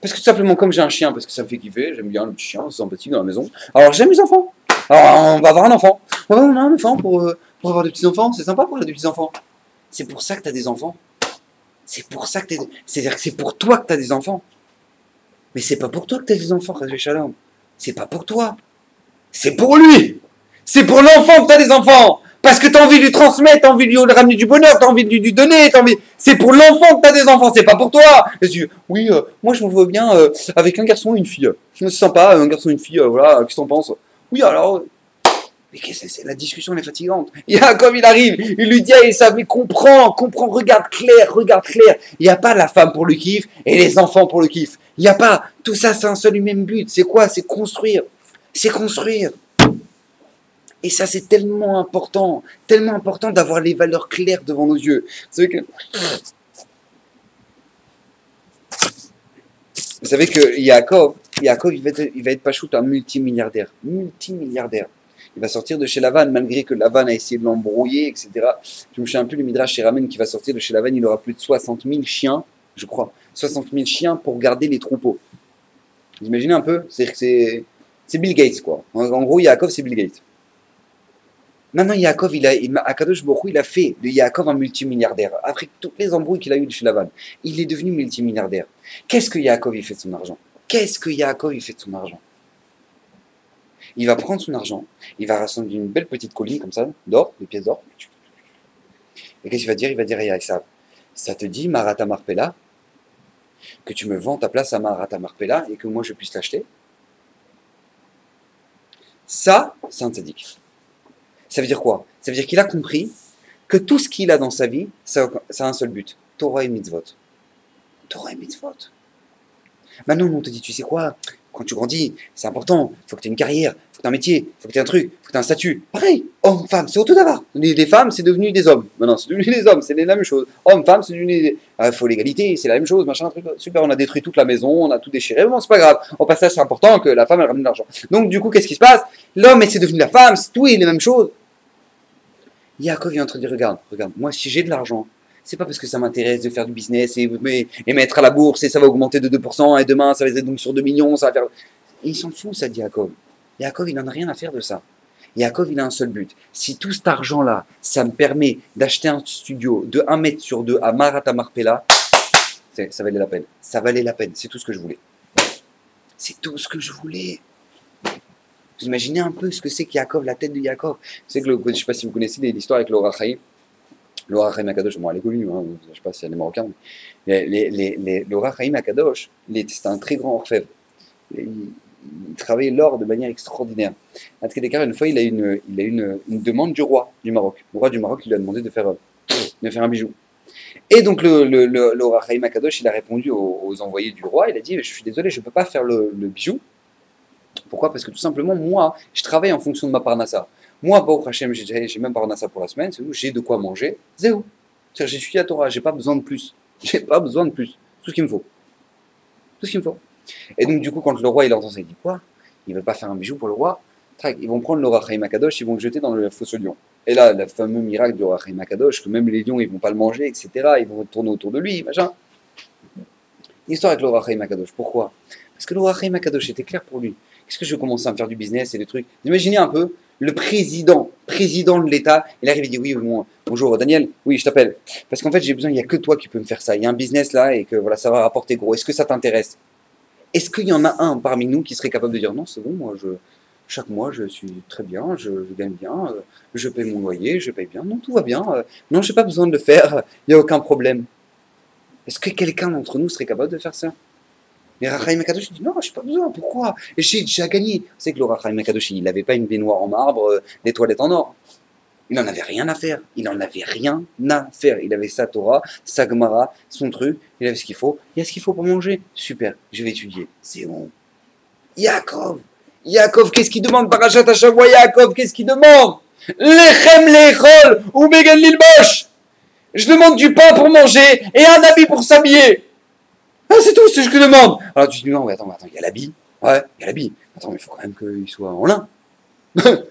Speaker 1: Parce que tout simplement, comme j'ai un chien, parce que ça me fait kiffer, j'aime bien le petit chien, c'est sympathique dans la maison. Alors j'aime les enfants. Alors on va avoir un enfant. On va avoir un enfant pour avoir des petits-enfants. C'est sympa pour avoir des petits-enfants. C'est pour ça que tu as des enfants. C'est-à-dire que c'est pour toi que tu as des enfants. Mais c'est pas pour toi que tu as des enfants, Chasvé Shalom. C'est pas pour toi. C'est pour lui. C'est pour l'enfant que tu as des enfants. Parce que tu as envie de lui transmettre, tu as envie de lui ramener du bonheur, tu as envie de lui donner. C'est pour l'enfant que tu as des enfants, c'est pas pour toi. Et tu dis, oui, moi je me vois bien avec un garçon et une fille. C'est sympa, un garçon et une fille, voilà, qu'est-ce que t'en penses? Oui, alors... Mais la discussion elle est fatigante. Comme il arrive, il lui dit à Esav, mais comprends, regarde clair. Il n'y a pas la femme pour le kiff et les enfants pour le kiff. Il n'y a pas. Tout ça, c'est un seul et même but. C'est quoi? C'est construire. Et ça, c'est tellement important d'avoir les valeurs claires devant nos yeux. Vous savez que Yaakov, il va être Pachout un multimilliardaire. Il va sortir de chez Lavan, malgré que Lavan a essayé de l'embrouiller, etc. Je me souviens un peu, le Midrash chez Ramen qui va sortir de chez Lavan, il aura plus de 60 000 chiens, je crois. 60 000 chiens pour garder les troupeaux. Vous imaginez un peu? C'est Bill Gates, quoi. En gros, Yaakov, c'est Bill Gates. Maintenant, Yaakov, Akadosh Baruch Hu, il a fait de Yaakov un multimilliardaire. Après toutes les embrouilles qu'il a eues chez Lavan, il est devenu multimilliardaire. Qu'est-ce que Yaakov, il fait de son argent? Il va prendre son argent, il va rassembler une belle petite colline comme ça, d'or, des pièces d'or. Et qu'est-ce qu'il va dire? Il va dire à Yaakov, ça te dit, Marata Marpella, que tu me vends ta place à Marata Marpella et que moi je puisse l'acheter? Ça, c'est un tzaddik. Ça veut dire quoi? Ça veut dire qu'il a compris que tout ce qu'il a dans sa vie, ça a un seul but, Torah et mitzvot. Torah et mitzvot. Maintenant, on te dit, tu sais quoi, quand tu grandis, c'est important, il faut que tu aies une carrière, il faut que tu aies un métier, il faut que tu aies un truc, il faut que tu aies un statut. Pareil, homme, femme, c'est auto d'abord. Les femmes, c'est devenu des hommes. Maintenant, c'est devenu des hommes, c'est la même chose. Homme, femme, c'est devenu. Il faut l'égalité, c'est la même chose, machin, truc. Super, on a détruit toute la maison, on a tout déchiré. Bon, c'est pas grave. Au passage, c'est important que la femme, elle ramène de l'argent. Donc, du coup, qu'est-ce qui se passe? L'homme, c'est devenu la femme, c'est tout est les mêmes choses. Yaakov est en train de dire, regarde, moi, si j'ai de l'argent, c'est pas parce que ça m'intéresse de faire du business et mettre à la bourse et ça va augmenter de 2% et demain ça va être donc sur 2 millions, ça va faire. Et il s'en fout, ça dit Yaakov. Yaakov, il n'en a rien à faire de ça. Yaakov, il a un seul but. Si tout cet argent-là, ça me permet d'acheter un studio de 1 mètre sur 2 à Marata Marpella, ça valait la peine. Ça valait la peine. C'est tout ce que je voulais. C'est tout ce que je voulais. Vous imaginez un peu ce que c'est que Yaakov, la tête de Yaakov. C'est que je ne sais pas si vous connaissez l'histoire avec l'Or HaChaim. L'Or HaChaim Akadosh, bon, elle est connue, hein, je ne sais pas si elle est marocaine, mais l'Or HaChaim Akadosh, c'était un très grand orfèvre. Il travaillait l'or de manière extraordinaire. À une fois, il a une demande du roi du Maroc. Le roi du Maroc, il lui a demandé de faire un bijou. Et donc, l'Or HaChaim Akadosh, il a répondu aux envoyés du roi, il a dit, je suis désolé, je ne peux pas faire le bijou. Pourquoi? Parce que tout simplement, moi, je travaille en fonction de ma parnassa. Moi, Baruch Hashem, j'ai même parnassa pour la semaine, c'est où j'ai de quoi manger, c'est où. J'ai étudié la Torah, j'ai pas besoin de plus. J'ai pas besoin de plus. Tout ce qu'il me faut. Tout ce qu'il me faut. Et donc, du coup, quand le roi, il entend ça, il dit quoi? Il ne veut pas faire un bijou pour le roi? Ils vont prendre l'Or HaChaim Akadosh, ils vont le jeter dans le fosse au lion. Et là, le fameux miracle du Or HaChaim Akadosh, que même les lions, ils vont pas le manger, etc. Ils vont tourner autour de lui, machin. L'histoire avec l'Or HaChaim Akadosh, pourquoi? Parce que l'Or HaChaim Akadosh était clair pour lui. Qu'est-ce que je vais commencer à me faire du business et des trucs? Imaginez un peu, le président de l'État, il arrive et dit oui, bonjour Daniel, oui, je t'appelle. Parce qu'en fait, j'ai besoin, il n'y a que toi qui peux me faire ça. Il y a un business là et que voilà, ça va rapporter gros. Est-ce que ça t'intéresse? Est-ce qu'il y en a un parmi nous qui serait capable de dire non, c'est bon, moi, chaque mois, je suis très bien, je gagne bien, je paye mon loyer, je paye bien, non, tout va bien. Non, je n'ai pas besoin de le faire, il n'y a aucun problème. Est-ce que quelqu'un d'entre nous serait capable de faire ça? Mais Or HaChaim Akadosh dit non, je n'ai pas besoin, pourquoi? J'ai déjà gagné. Vous savez que l'Or HaChaim Akadosh, il n'avait pas une baignoire en marbre, des toilettes en or. Il n'en avait rien à faire. Il n'en avait rien à faire. Il avait sa Torah, sa Gemara, son truc, il avait ce qu'il faut. Il y a ce qu'il faut pour manger. Super, je vais étudier. C'est bon. Yaakov, qu'est-ce qu'il demande? Parachat à chaque fois, Yaakov, qu'est-ce qu'il demande? Lechem lechol ou began lilbosh. Je demande du pain pour manger et un habit pour s'habiller. Ah, c'est tout ce que je demande. Alors tu dis non, mais attends, il y a l'habit. Ouais, il y a l'habit. Attends, mais il faut quand même qu'il soit en lin.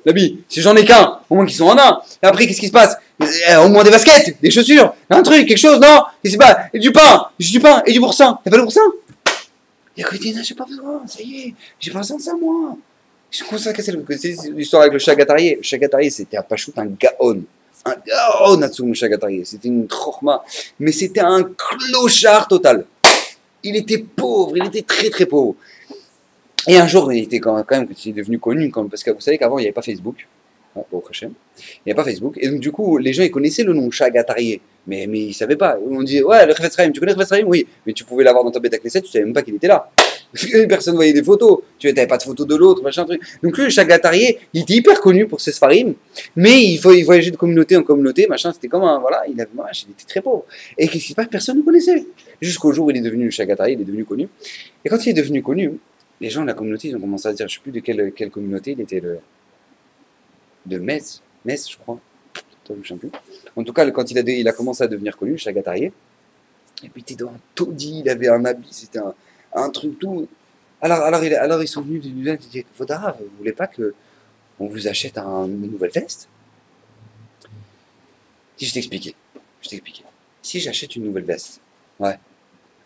Speaker 1: L'habit, si j'en ai qu'un, au moins qu'ils sont en lin. Et après, qu'est-ce qui se passe? Au moins des baskets, des chaussures, un truc, quelque chose, non? Qu'est-ce qui se passe? Et du pain, j'ai du pain et du boursin. T'as pas le boursin? Il y a dit, non, j'ai pas besoin, ça y est, j'ai pas besoin de ça, moi. Je commence à casser l'histoire avec le Chagatarié. Le Chagatarié, c'était un pachout, un gaon. Un gaon, Natsu, Chagatarié. C'était une trochma. Mais c'était un clochard total. Il était pauvre, il était très très pauvre. Et un jour, il était quand même il est devenu connu, parce que vous savez qu'avant, il n'y avait pas Facebook. Au Hachem. Il n'y avait pas Facebook. Et donc, du coup, les gens, ils connaissaient le nom Chagatarié. Mais ils ne savaient pas. On disait, ouais, le Chafetz Chaim, tu connais le Chafetz Chaim? Oui. Mais tu pouvais l'avoir dans ta bête à Knesset, tu ne savais même pas qu'il était là. Personne ne voyait des photos. Tu n'avais pas de photos de l'autre, machin, truc. Donc, lui, le Chagatarié, il était hyper connu pour ses sfarim. Mais il voyageait de communauté en communauté, machin. C'était comme un. Voilà, il était très pauvre. Et qu'est-ce qui se passe? Personne ne connaissait. Jusqu'au jour où il est devenu le Chagatarié, il est devenu connu. Et quand il est devenu connu, les gens de la communauté, ils ont commencé à dire, je ne sais plus de quelle communauté, il était de Metz, je crois. Je ne sais plus. En tout cas, quand il a commencé à devenir connu, Chagatarié, et puis il était dans un taudis, il avait un habit, c'était un truc tout. Alors ils sont venus lui dire, Vodara, vous ne voulez pas qu'on vous achète une nouvelle veste? Si je t'expliquais. Si j'achète une nouvelle veste, ouais.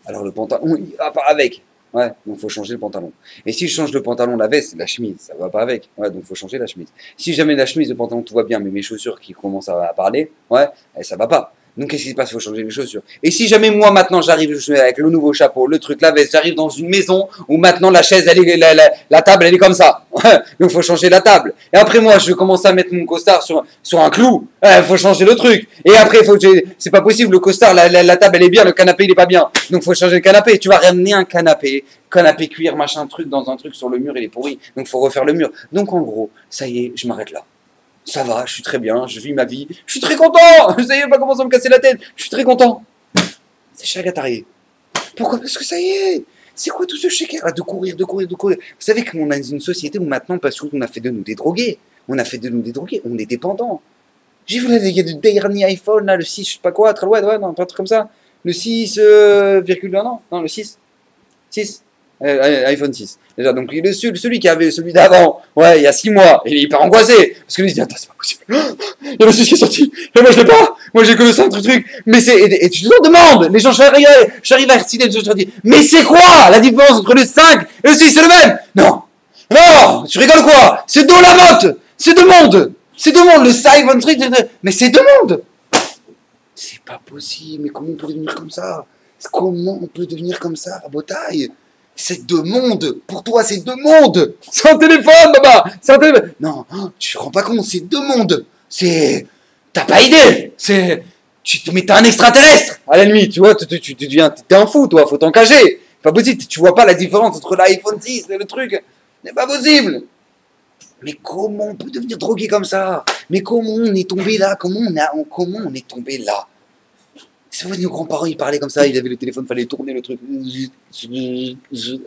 Speaker 1: Alors le pantalon, il va pas avec. Ouais, donc il faut changer le pantalon. Et si je change le pantalon, la veste, la chemise, ça va pas avec. Ouais, donc il faut changer la chemise. Si jamais la chemise, le pantalon, tout va bien, mais mes chaussures qui commencent à parler, ouais, ça va pas. Donc qu'est-ce qui se passe? Il faut changer les chaussures. Et si jamais moi maintenant j'arrive avec le nouveau chapeau, le truc, la veste, j'arrive dans une maison où maintenant la chaise, la table, elle est comme ça. Ouais, donc il faut changer la table. Et après moi, je commence à mettre mon costard sur un clou. Il faut changer le truc. Et après, c'est pas possible, le costard, la table, elle est bien, le canapé, il est pas bien. Donc il faut changer le canapé. Tu vas ramener un canapé cuir, machin, truc, dans un truc sur le mur, il est pourri. Donc il faut refaire le mur. Donc en gros, ça y est, je m'arrête là. Ça va, je suis très bien, je vis ma vie, je suis très content. Ça y est, pas commencer à me casser la tête, je suis très content. C'est Chagatarié. Pourquoi? Parce que ça y est. C'est quoi tout ce shaker là de courir, de courir, de courir? Vous savez qu'on a une société où maintenant, parce qu'on a fait de nous des drogués. On a fait de nous des drogués. On est dépendants. J'ai vu là, il y a le dernier iPhone, là, le 6, je sais pas quoi, très loin, ouais, non, pas un truc comme ça. Le 6, non, le 6. 6. iPhone 6. Déjà, donc celui qui avait celui d'avant, ouais, il y a 6 mois, il est hyper angoissé. Parce que lui, il se dit, attends, c'est pas possible. Il y a le 6 qui est sorti. Et moi, je l'ai pas. Moi, j'ai que le 5 truc. Mais c'est, et tu te demandes, les gens, j'arrive à reciter, je te dis, mais c'est quoi la différence entre le 5 et le 6? C'est le même. Non. Non, tu rigoles quoi? C'est deux la motte. C'est deux mondes. C'est deux mondes. Le 5, mais c'est deux mondes. C'est pas possible. Mais comment on peut devenir comme ça? Comment on peut devenir comme ça, à Botaille? C'est deux mondes. Pour toi, c'est deux mondes. C'est un téléphone, maman. C'est un téléphone. Non, tu te rends pas compte, c'est deux mondes. C'est... T'as pas idée. C'est... Mais t'es un extraterrestre, à la limite. Tu vois, tu deviens... T'es un fou, toi. Faut t'engager. Pas possible. Tu vois pas la différence entre l'iPhone 6 et le truc. C'est pas possible. Mais comment on peut devenir drogué comme ça? Mais comment on est tombé là? Comment on est tombé là? C'est vrai, nos grands-parents, ils parlaient comme ça, ils avaient le téléphone, il fallait tourner le truc.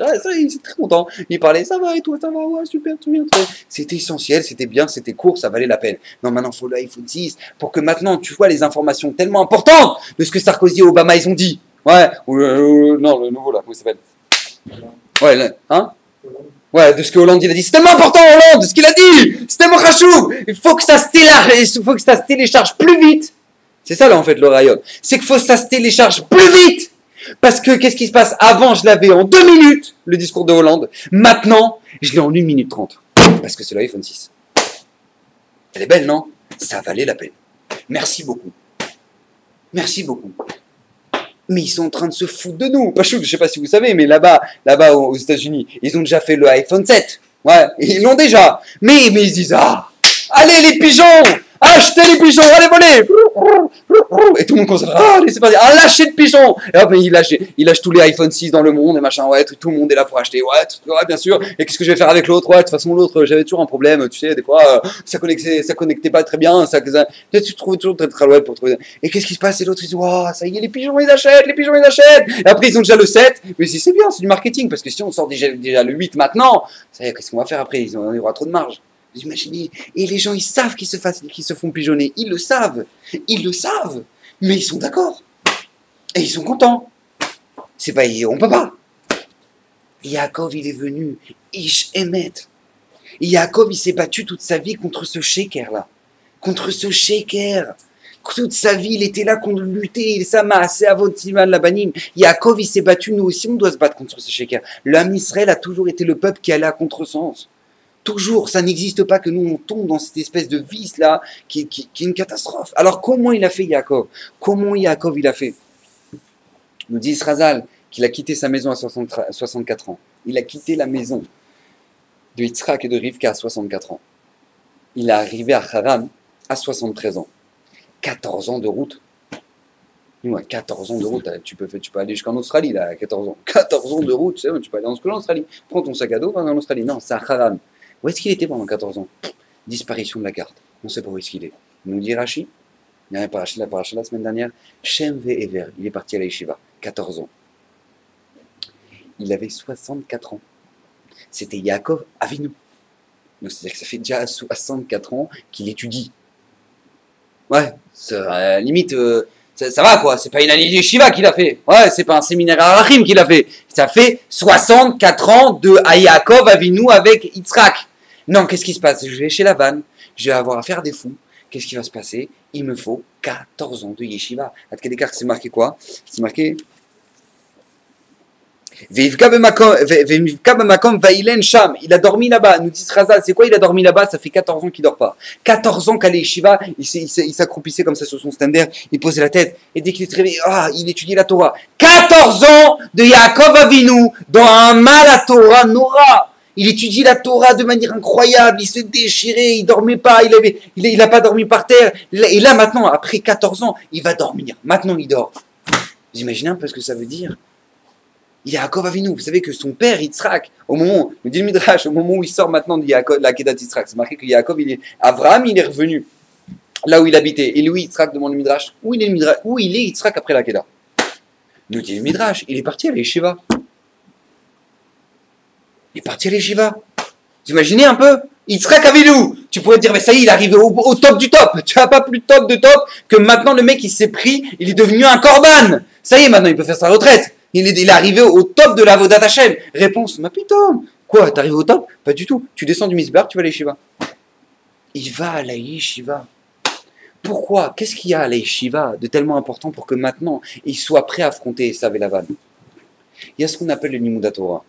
Speaker 1: Ah, ça, il était très content. Il parlait, ça va, et toi, ça va, ouais, super, tout bien. C'était essentiel, c'était bien, c'était court, ça valait la peine. Non, maintenant, il faut l'iPhone 6 pour que maintenant, tu vois les informations tellement importantes de ce que Sarkozy et Obama, ils ont dit. Ouais, non, le nouveau, là, comment il s'appelle? Ouais, là, hein? Ouais, de ce que Hollande il a dit. C'est tellement important, Hollande, ce qu'il a dit. C'est tellement rachou. Il faut que ça se télécharge plus vite. C'est ça, là, en fait, le rayon. C'est qu'il faut que ça se télécharge plus vite. Parce que, qu'est-ce qui se passe? Avant, je l'avais en 2 minutes, le discours de Hollande. Maintenant, je l'ai en 1 minute 30. Parce que c'est l'iPhone 6. Elle est belle, non? Ça valait la peine. Merci beaucoup. Merci beaucoup. Mais ils sont en train de se foutre de nous. Pas chou, je sais pas si vous savez, mais là-bas aux États-Unis, ils ont déjà fait le iPhone 7. Ouais, ils l'ont déjà. Mais ils se disent, ah, allez les pigeons, achetez les pigeons, allez voler. Et tout le monde commence à faire, ah, allez, c'est pas ah, lâchez le pigeon. Et hop, il lâche tous les iPhone 6 dans le monde et machin, ouais, tout le monde est là pour acheter, ouais, bien sûr. Et qu'est-ce que je vais faire avec l'autre? Ouais, de toute façon, l'autre, j'avais toujours un problème, tu sais, des fois, ça connectait pas très bien, tu trouves toujours très loin pour trouver. Et qu'est-ce qui se passe? Et l'autre, il dit, waouh, ça y est, les pigeons, ils achètent. Et après, ils ont déjà le 7. Mais si c'est bien, c'est du marketing, parce que si on sort déjà le 8 maintenant, ça y est, qu'est-ce qu'on va faire après? Il y aura trop de marge. Vous imaginez? Et les gens, ils savent qu'ils se font pigeonner. Ils le savent. Mais ils sont d'accord. Et ils sont contents. C'est pas, on peut pas. Yaakov, il est venu. Ish Emet. Yaakov, il s'est battu toute sa vie contre ce shaker-là. Contre ce shaker. Toute sa vie, il était là contre lutter. Il s'est amassé à votre la banim. Yaakov, il s'est battu. Nous aussi, on doit se battre contre ce shaker. L'homme Israël a toujours été le peuple qui allait à contresens. Toujours, ça n'existe pas que nous on tombe dans cette espèce de vice là qui est une catastrophe. Alors comment il a fait Yaakov? Comment Yaakov il a fait? Nous dit Israël qu'il a quitté sa maison à 64 ans. Il a quitté la maison de Yitzhak et de Rivka à 64 ans. Il est arrivé à Haran à 73 ans. 14 ans de route. Nous, à 14 ans de route, tu peux aller jusqu'en Australie là, à 14 ans. 14 ans de route, tu sais, tu peux aller en Australie. Prends ton sac à dos, va en Australie. Non, c'est à Haran. Où est-ce qu'il était pendant 14 ans? Disparition de la carte. On ne sait pas où est-ce qu'il est. Il nous dit Rashi. Il n'y a pas Rashi la semaine dernière. Shem Ve'ever. Il est parti à la Yeshiva. 14 ans. Il avait 64 ans. C'était Yaakov Avinu. Donc c'est-à-dire que ça fait déjà 64 ans qu'il étudie. Ouais, limite, ça va quoi. C'est pas une année de Yeshiva qu'il a fait. Ouais, c'est pas un séminaire à Arachim qu'il a fait. Ça fait 64 ans de Yaakov Avinu avec Yitzhak. Non, qu'est-ce qui se passe? Je vais chez Lavan, je vais avoir à faire des fous. Qu'est-ce qui va se passer? Il me faut 14 ans de Yeshiva. À quel écart c'est marqué quoi? C'est marqué il a dormi là-bas. Nous dit Razal, c'est quoi il a dormi là-bas? Ça fait 14 ans qu'il dort pas. 14 ans qu'à l'Yeshiva, il s'accroupissait comme ça sur son stander, il posait la tête, et dès qu'il est réveillé, il étudiait la Torah. 14 ans de Yaakov Avinu dans un mal à Torah Nora. Il étudie la Torah de manière incroyable, il se déchirait, il dormait pas, il a pas dormi par terre. Et là maintenant, après 14 ans, il va dormir. Maintenant il dort. Vous imaginez un peu ce que ça veut dire? Yaakov Avinu, vous savez que son père Yitzhak, au moment où il sort maintenant de la Kedat Yitzhak, c'est marqué que Yaakov, Abraham, il est revenu là où il habitait. Et lui, Yitzhak demande le Midrash, où il est Yitzhak après la Kedah? Nous dit le Midrash, il est parti à l'Yeshiva. Il est parti à l'Yeshiva. Vous imaginez un peu? Il serait Kavilou. Tu pourrais te dire, mais ça y est, il est arrivé au top du top. Tu n'as pas plus top de top que maintenant le mec, il s'est pris, il est devenu un korban. Ça y est, maintenant, il peut faire sa retraite. Il est arrivé au top de la Vodat Hashem. Réponse, mais putain, quoi, t'es arrivé au top? Pas du tout. Tu descends du Misbar, tu vas à l'Yeshiva. Il va à la Yeshiva. Pourquoi? Qu'est-ce qu'il y a à la Yeshiva de tellement important pour que maintenant, il soit prêt à affronter Esav et Lavan? Il y a ce qu'on appelle le Limud Torah.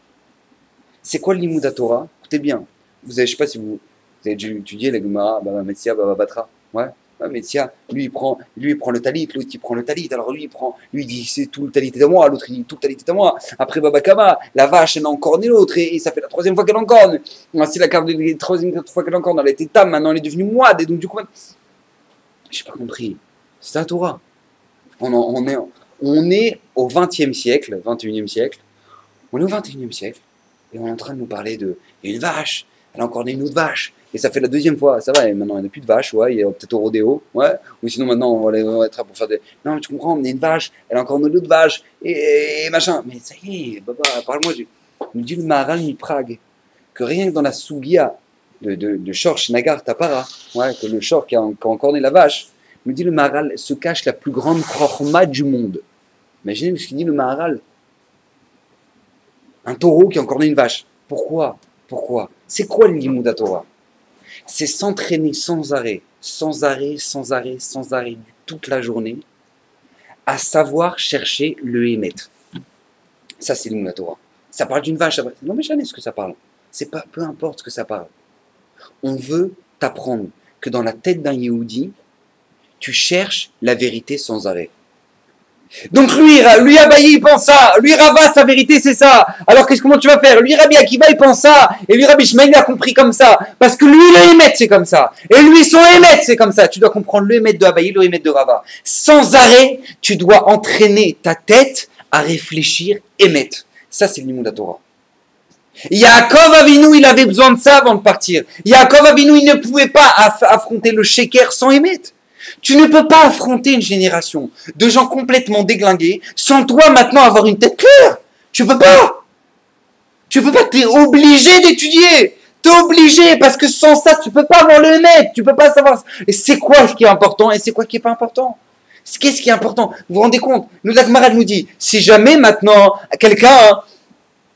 Speaker 1: C'est quoi le Limud Torah? Écoutez bien. Vous avez, je sais pas si vous avez déjà étudié la Gemara, Baba Metsia, Baba Batra. Ouais. Baba Metsia, lui il prend le talit, l'autre il prend le talit. Alors lui il dit c'est tout le talit est à moi, l'autre il dit tout le talit est à moi. Après Baba Kama, la vache elle a encorné l'autre et ça fait la troisième fois qu'elle encorne. C'est la troisième fois qu'elle encorne, elle était tam, maintenant elle est devenue moide et donc du coup, j'ai pas compris. C'est la Torah. On est au 20e siècle, 21e siècle. On est au 21e siècle et on est en train de nous parler de une vache. Elle a encore une autre vache. Et ça fait la deuxième fois. Ça va, et maintenant il n'y a plus de vache. Ouais, il y a peut-être au rodéo. Ouais. Ou sinon maintenant on va être là pour faire des. Non, mais tu comprends, on est une vache. Elle a encore une autre vache. Et machin. Mais ça y est, Baba, parle-moi. Nous dit le Maharal mi Prague que rien que dans la Sougia de Shorsh Nagar Tapara, ouais, que le Shor qui a encore né la vache, nous dit le Maharal se cache la plus grande chorma du monde. Imaginez ce qu'il dit le Maharal. Un taureau qui a encore né une vache. Pourquoi? C'est quoi le Limud Torah? C'est s'entraîner sans arrêt, toute la journée, à savoir chercher le Hémet. Ça, c'est le Limud Torah. Ça parle d'une vache. Non, mais jamais ce que ça parle. C'est pas, peu importe ce que ça parle. On veut t'apprendre que dans la tête d'un Yehudi, tu cherches la vérité sans arrêt. Donc lui Abaye il pense ça, lui Rava sa vérité c'est ça. Alors comment tu vas faire? Lui Rabbi Akiva il pense ça, et lui Rabbi Shmuel il a compris comme ça, parce que lui le Hémet c'est comme ça, et lui son Hémet c'est comme ça. Tu dois comprendre le Hémet de Abaye, le Hémet de Rava. Sans arrêt, tu dois entraîner ta tête à réfléchir Hémet. Ça c'est le Limud Torah. Yaakov Avinu il avait besoin de ça avant de partir. Yaakov Avinu il ne pouvait pas affronter le Sheker sans Hémet. Tu ne peux pas affronter une génération de gens complètement déglingués sans toi maintenant avoir une tête claire. Tu peux pas. T'es obligé d'étudier. T'es obligé parce que sans ça, tu peux pas avoir le Hémet. Tu peux pas savoir. Et c'est quoi ce qui est important et c'est quoi qui est pas important. Qu'est-ce qui est important? Vous vous rendez compte? Nous, la Gemara nous dit, si jamais maintenant quelqu'un,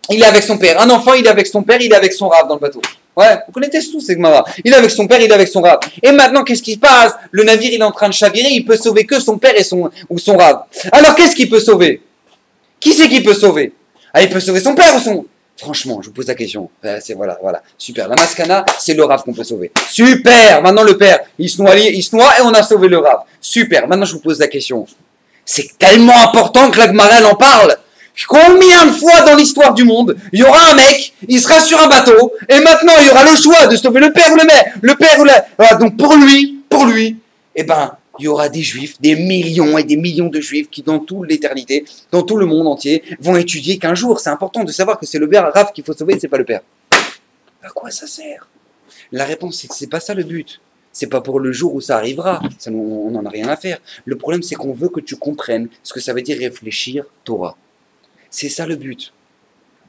Speaker 1: il est avec son père, un enfant, il est avec son père, il est avec son rave dans le bateau. Ouais, vous connaissez tous ces Gemara. Il est avec son père, il est avec son rave. Et maintenant, qu'est-ce qui se passe? Le navire, il est en train de chavirer, il peut sauver que son père ou son rave. Alors, qu'est-ce qu'il peut sauver? Qui c'est qui peut sauver? Ah, il peut sauver son père ou son... Franchement, je vous pose la question. Voilà. Super. La maskana, c'est le rave qu'on peut sauver. Super. Maintenant, le père, il se noie et on a sauvé le rave. Super. Maintenant, je vous pose la question. C'est tellement important que la Gemara, elle en parle. Combien de fois dans l'histoire du monde, il y aura un mec, il sera sur un bateau, et maintenant il y aura le choix de sauver le père ou le père ou la... Voilà, donc pour lui, eh ben, il y aura des juifs, des millions et des millions de juifs qui, dans toute l'éternité, dans tout le monde entier, vont étudier qu'un jour, c'est important de savoir que c'est le père Raph qu'il faut sauver et c'est pas le père. À quoi ça sert? La réponse, c'est que c'est pas ça le but. C'est pas pour le jour où ça arrivera. Ça, on n'en a rien à faire. Le problème, c'est qu'on veut que tu comprennes ce que ça veut dire réfléchir Torah. C'est ça le but.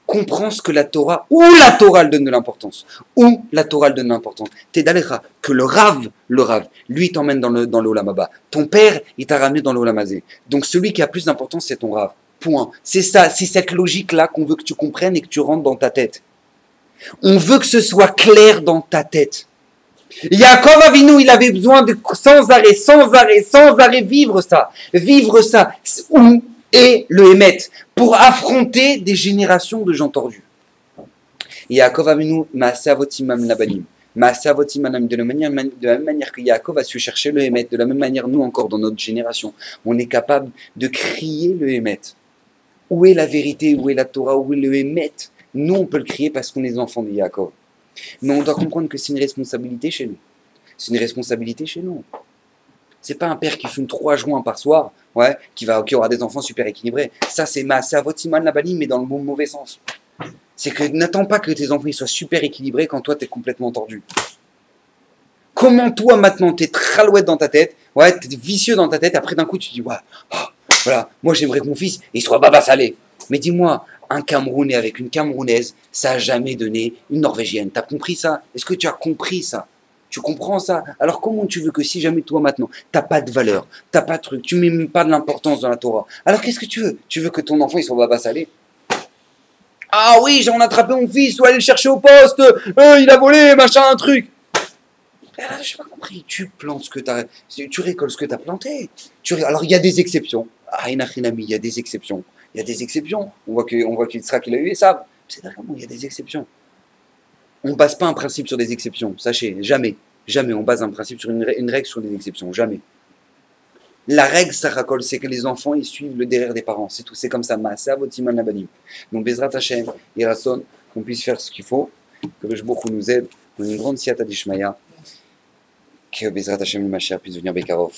Speaker 1: Comprends ce que la Torah, où la Torah elle donne de l'importance. Où la Torah elle donne de l'importance. T'es d'Alecha, que le Rav, lui il t'emmène dans le Olam Haba. Ton père, il t'a ramené dans le Olam Hazé. Donc celui qui a plus d'importance, c'est ton Rav. Point. C'est ça, c'est cette logique-là qu'on veut que tu comprennes et que tu rentres dans ta tête. On veut que ce soit clair dans ta tête. Yaakov Avinu, il avait besoin de sans arrêt vivre ça. Où est le Hémet pour affronter des générations de gens tordus. Yaakov Avinu, Maasavotimam Labanim. Maasavotimam, de la même manière que Yaakov a su chercher le Hémet, de la même manière, nous encore, dans notre génération, on est capable de crier le Hémet. Où est la vérité? Où est la Torah? Où est le Hémet? Nous, on peut le crier parce qu'on est enfants de Yaakov. Mais on doit comprendre que c'est une responsabilité chez nous. C'est une responsabilité chez nous. C'est pas un père qui fume 3 joints par soir, ouais, qui aura des enfants super équilibrés. Ça, c'est Maasavotimam Labanim, mais dans le mauvais sens. C'est que n'attends pas que tes enfants soient super équilibrés quand toi, t'es complètement tordu. Comment toi, maintenant, t'es tralouette dans ta tête, ouais, t'es vicieux dans ta tête, après d'un coup, tu dis, ouais, Voilà, moi j'aimerais que mon fils, il soit baba salé. Mais dis-moi, un Camerounais avec une Camerounaise, ça a jamais donné une Norvégienne. T'as compris ça? Est-ce que tu as compris ça? Tu comprends ça? Alors comment tu veux que si jamais toi maintenant, t'as pas de valeur, t'as pas de truc, tu mets même pas de l'importance dans la Torah, alors qu'est-ce que tu veux? Tu veux que ton enfant il soit baba salé? Ah oui, j'en ai attrapé mon fils, ou aller le chercher au poste, il a volé, machin, un truc. Ah, je n'ai pas compris. Tu plantes ce que tu récoltes ce que tu as planté. Alors il y a des exceptions. Ah, Inachinami, il y a des exceptions. Il y a des exceptions. On voit qu'il sera qu'il a eu et ça. C'est vraiment, il y a des exceptions. On ne base pas un principe sur des exceptions. Sachez, jamais. Jamais on base un principe sur une règle sur des exceptions. Jamais. La règle, ça racole, c'est que les enfants, ils suivent le derrière des parents. C'est tout. C'est comme ça. C'est à votre iman labanim. Donc, Bezrat Hashem, Irason, qu'on puisse faire ce qu'il faut, que le Jbouk nous aide. On a une grande siata d'Ishmaïa. Que Bezrat Hashem le Mashiach puisse venir Bekarov.